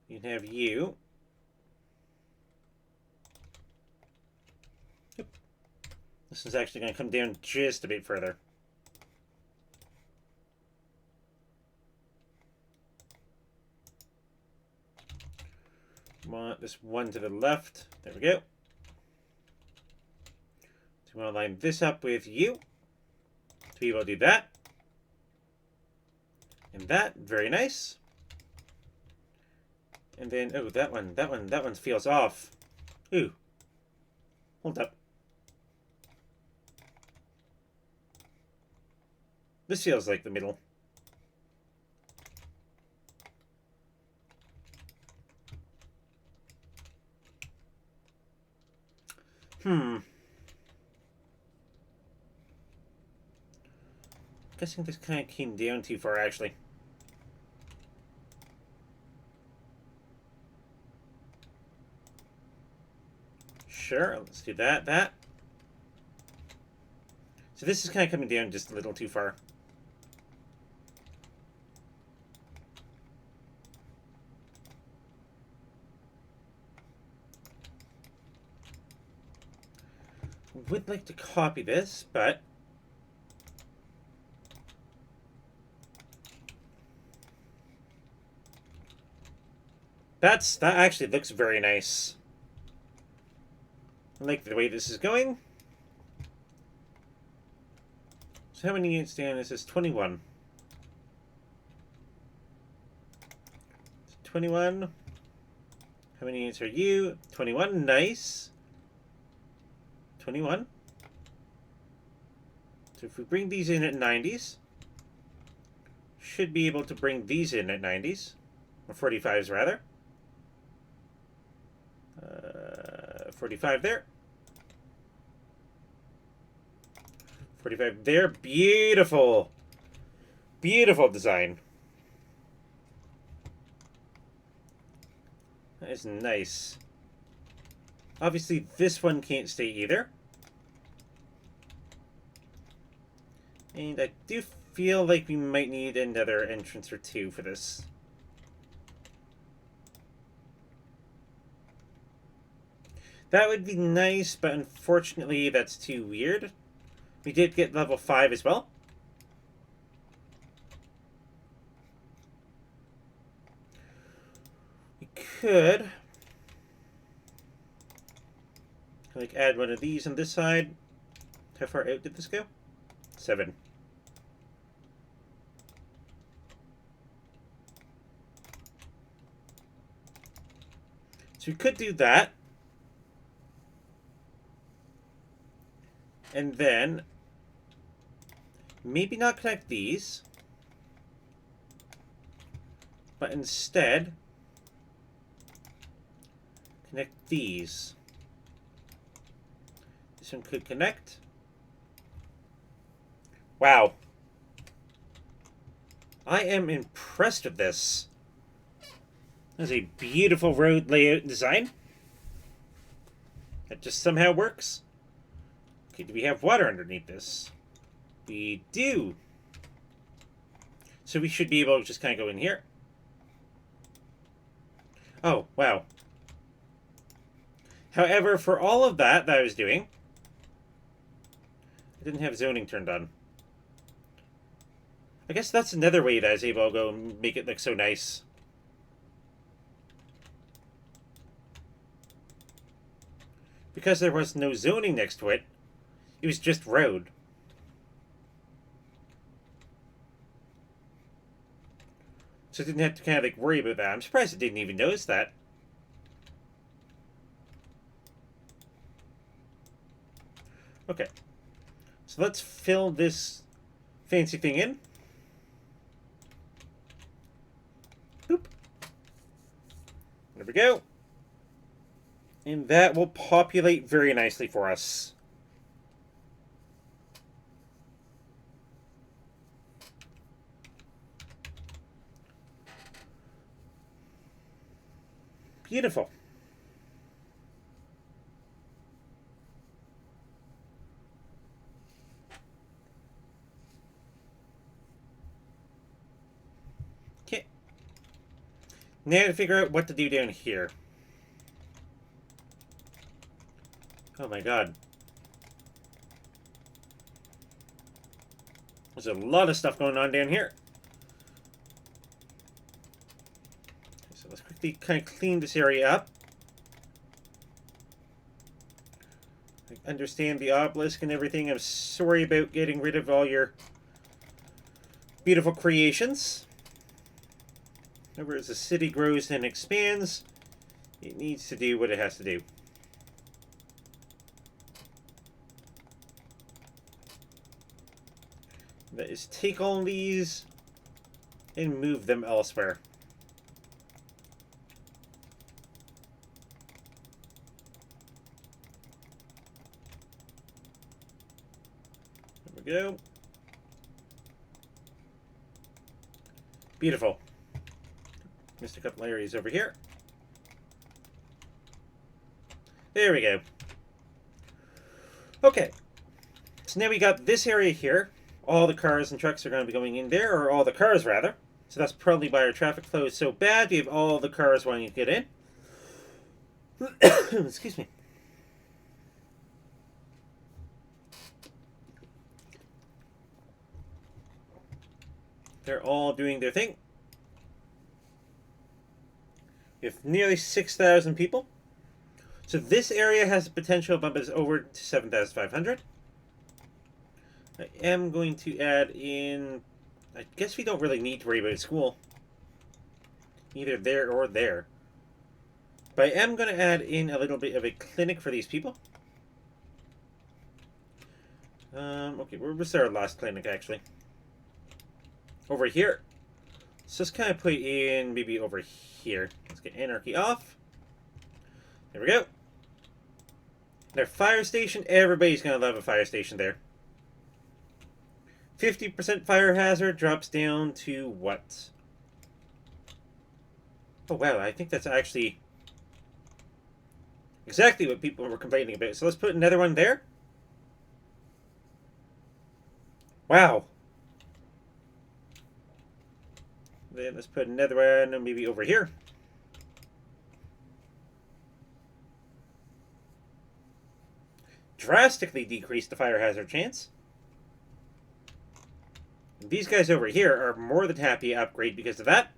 you can have you. This is actually going to come down just a bit further. Want this one to the left. There we go. So we want to line this up with you to be able to do that. And that. Very nice. And then, oh, that one feels off. Ooh. Hold up. This feels like the middle. Guessing this kind of came down too far, actually. Sure, let's do that. So this is kind of coming down just a little too far. Would like to copy this, but that actually looks very nice. I like the way this is going. So how many units down is this? 21. 21. How many units are you? 21. Nice. 21. So if we bring these in at 90s, should be able to bring these in at 90s, or 45s rather. 45 there. 45 there. Beautiful. Beautiful design. That is nice. Obviously, this one can't stay either. And I do feel like we might need another entrance or two for this. That would be nice, but unfortunately that's too weird. We did get level 5 as well. We could like add one of these on this side. How far out did this go? 7. So we could do that. And then maybe not connect these, but instead connect these. This one could connect. Wow. I am impressed with this. That's a beautiful road layout design. That just somehow works. Okay, do we have water underneath this? We do. So we should be able to just kind of go in here. Oh, wow. However, for all of that I was doing, I didn't have zoning turned on. I guess that's another way that I was able to go and make it look so nice. Because there was no zoning next to it, it was just road. So I didn't have to kind of like worry about that. I'm surprised I didn't even notice that. Okay. So let's fill this fancy thing in. Boop. There we go. And that will populate very nicely for us. Beautiful. Okay. Now to figure out what to do down here. Oh my god. There's a lot of stuff going on down here. So let's quickly kind of clean this area up. I understand the obelisk and everything. I'm sorry about getting rid of all your beautiful creations. However, as the city grows and expands, it needs to do what it has to do. That is, take all these and move them elsewhere. There we go. Beautiful. Missed a couple areas over here. There we go. Okay. So now we got this area here. All the cars and trucks are going to be going in there, or all the cars, rather. So that's probably why our traffic flow is so bad. We have all the cars wanting to get in. Excuse me. They're all doing their thing. We have nearly 6,000 people. So this area has the potential to bump us over to 7,500. I am going to add in... I guess we don't really need to worry about school. Either there or there. But I am going to add in a little bit of a clinic for these people. Okay, where was our last clinic, actually? Over here. So let's kind of put it in maybe over here. Let's get anarchy off. There we go. Their fire station, everybody's going to love a fire station there. 50% fire hazard drops down to what? Oh, wow, I think that's actually exactly what people were complaining about. So let's put another one there. Wow. Then let's put another one maybe over here. Drastically decrease the fire hazard chance. And these guys over here are more than happy to upgrade because of that.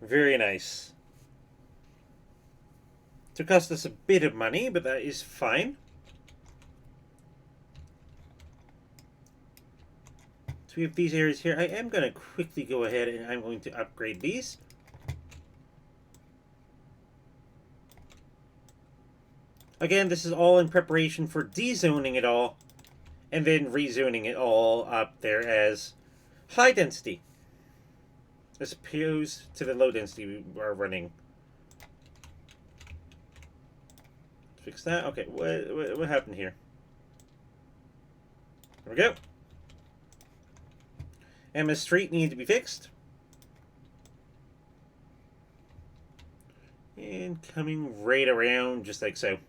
Very nice. It cost us a bit of money, but that is fine. So we have these areas here. I am going to quickly go ahead and I'm going to upgrade these. Again, this is all in preparation for dezoning it all and then rezoning it all up there as high density, as opposed to the low density we are running. Fix that. Okay, what happened here? There we go. Emma Street needs to be fixed. And coming right around just like so.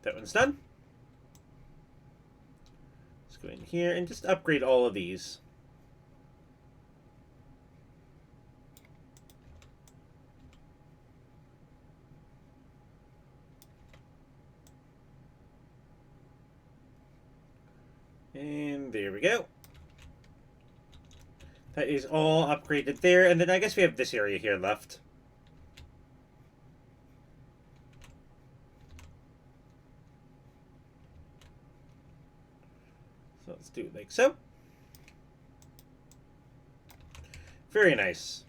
That one's done. Let's go in here and just upgrade all of these. And there we go. That is all upgraded there. And then I guess we have this area here left. So let's do it like so. Very nice.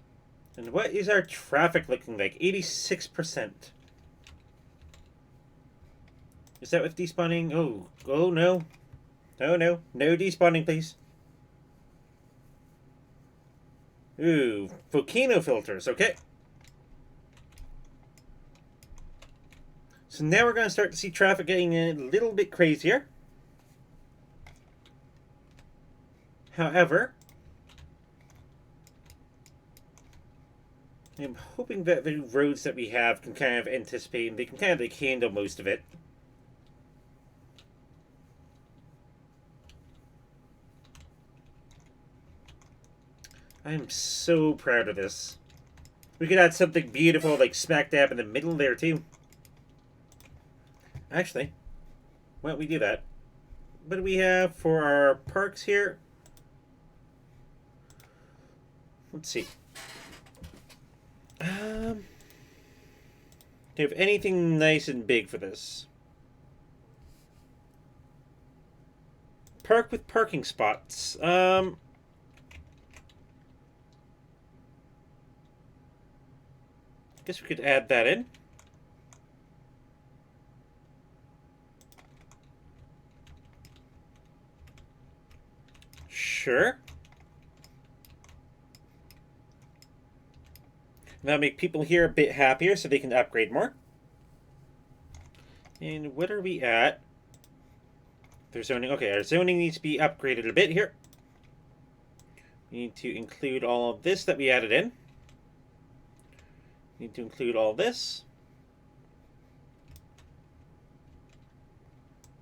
And what is our traffic looking like? 86%. Is that with despawning? Oh no. No, no. No despawning, please. Ooh, volcano filters. Okay. So now we're going to start to see traffic getting a little bit crazier. However, I'm hoping that the roads that we have can kind of anticipate and they can kind of like handle most of it. I'm so proud of this. We could add something beautiful like smack dab in the middle there too. Actually, why don't we do that? What do we have for our parks here? Let's see. Do you have anything nice and big for this? Park with parking spots. Guess we could add that in. Sure. That'll make people here a bit happier so they can upgrade more. And what are we at? Their zoning. Okay, our zoning needs to be upgraded a bit here. We need to include all of this that we added in. Need to include all this.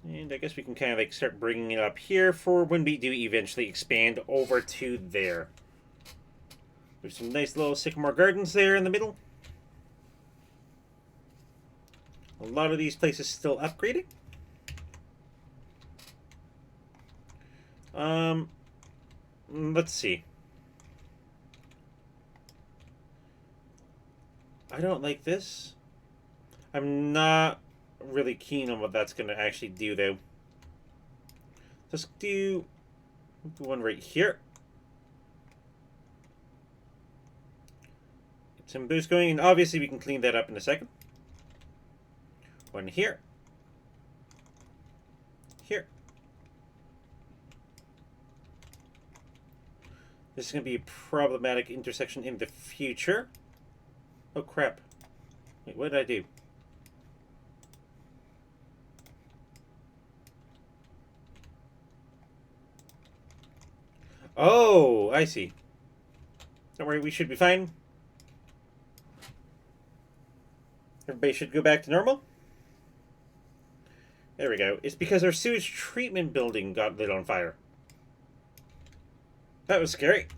And I guess we can kind of like start bringing it up here for when we do eventually expand over to there. There's some nice little Sycamore Gardens there in the middle. A lot of these places still upgrading. Let's see. I don't like this. I'm not really keen on what that's going to actually do, though. Let's do one right here. Get some boost going, and obviously we can clean that up in a second. One here. Here. This is going to be a problematic intersection in the future. Oh, crap. Wait, what did I do? Oh, I see. Don't worry, we should be fine. Everybody should go back to normal. There we go. It's because our sewage treatment building got lit on fire. That was scary.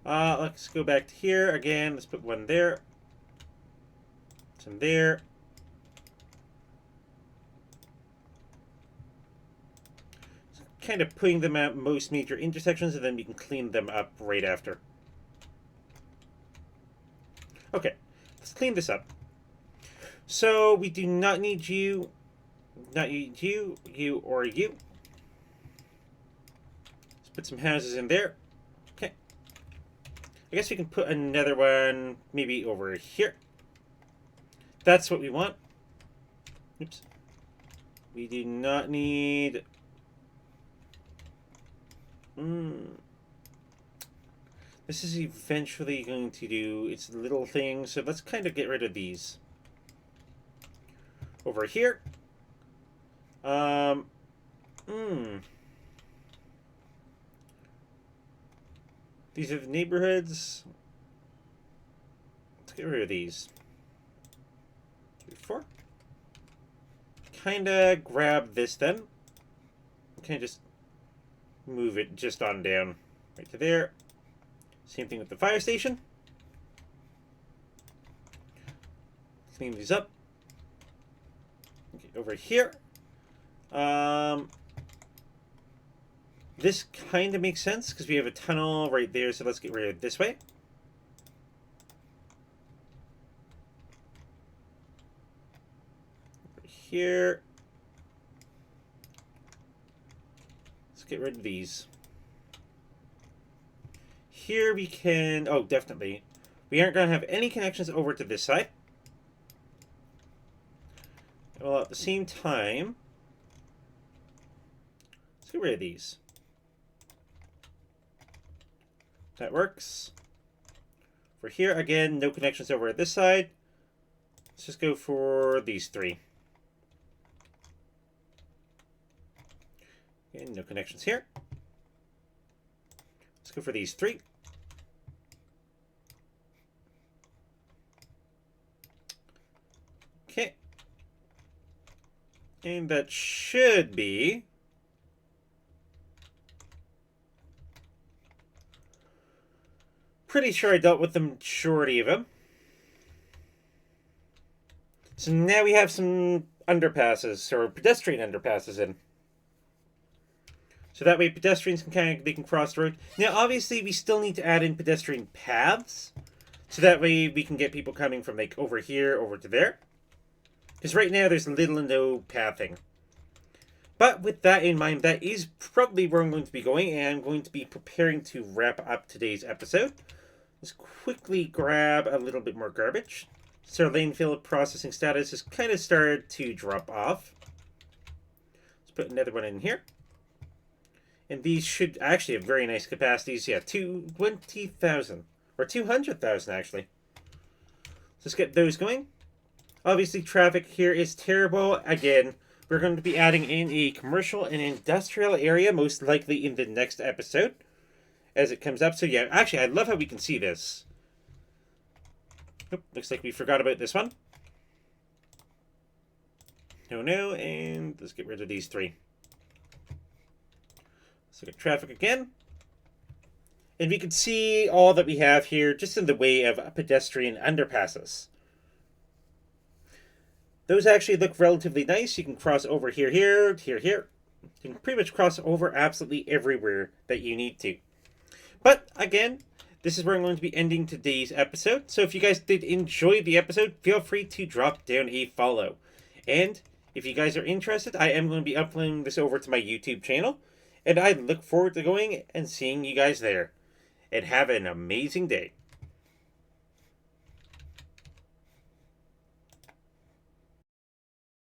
Let's go back to here again. Let's put one there. Some there. Kind of putting them at most major intersections, and then we can clean them up right after. Okay, let's clean this up. So we do not need you, not you, you, or you. Let's put some houses in there. Okay. I guess we can put another one maybe over here. That's what we want. Oops. We do not need... This is eventually going to do its little thing, so let's kind of get rid of these. Over here. These are the neighborhoods. Let's get rid of these. 3, 4. Kind of grab this then. Kind of just move it just on down right to there. Same thing with the fire station. Clean these up. Okay, over here. This kind of makes sense because we have a tunnel right there, so let's get rid of it this way. Over here. Let's get rid of these. Here we can... Oh, definitely. We aren't going to have any connections over to this side. Well, at the same time... Let's get rid of these. That works. For here, again, no connections over at this side. Let's just go for these 3. Again, no connections here. Let's go for these 3. Okay. And that should be... Pretty sure I dealt with the majority of them. So now we have some underpasses, or pedestrian underpasses in. So that way pedestrians they can cross the road. Now obviously we still need to add in pedestrian paths. So that way we can get people coming from like over here, over to there. Because right now there's little and no pathing. But with that in mind, that is probably where I'm going to be going. And I'm going to be preparing to wrap up today's episode. Let's quickly grab a little bit more garbage. So our landfill processing status has kind of started to drop off. Let's put another one in here. And these should actually have very nice capacities. Yeah, 20,000. Or 200,000 actually. Let's get those going. Obviously traffic here is terrible. Again, we're going to be adding in a commercial and industrial area, most likely in the next episode. As it comes up. So yeah, actually I love how we can see this. Oop, looks like we forgot about this one. No, and let's get rid of these 3. Let's look at traffic again. And we can see all that we have here just in the way of pedestrian underpasses. Those actually look relatively nice. You can cross over here. You can pretty much cross over absolutely everywhere that you need to. But, again, this is where I'm going to be ending today's episode. So if you guys did enjoy the episode, feel free to drop down a follow. And if you guys are interested, I am going to be uploading this over to my YouTube channel. And I look forward to going and seeing you guys there. And have an amazing day.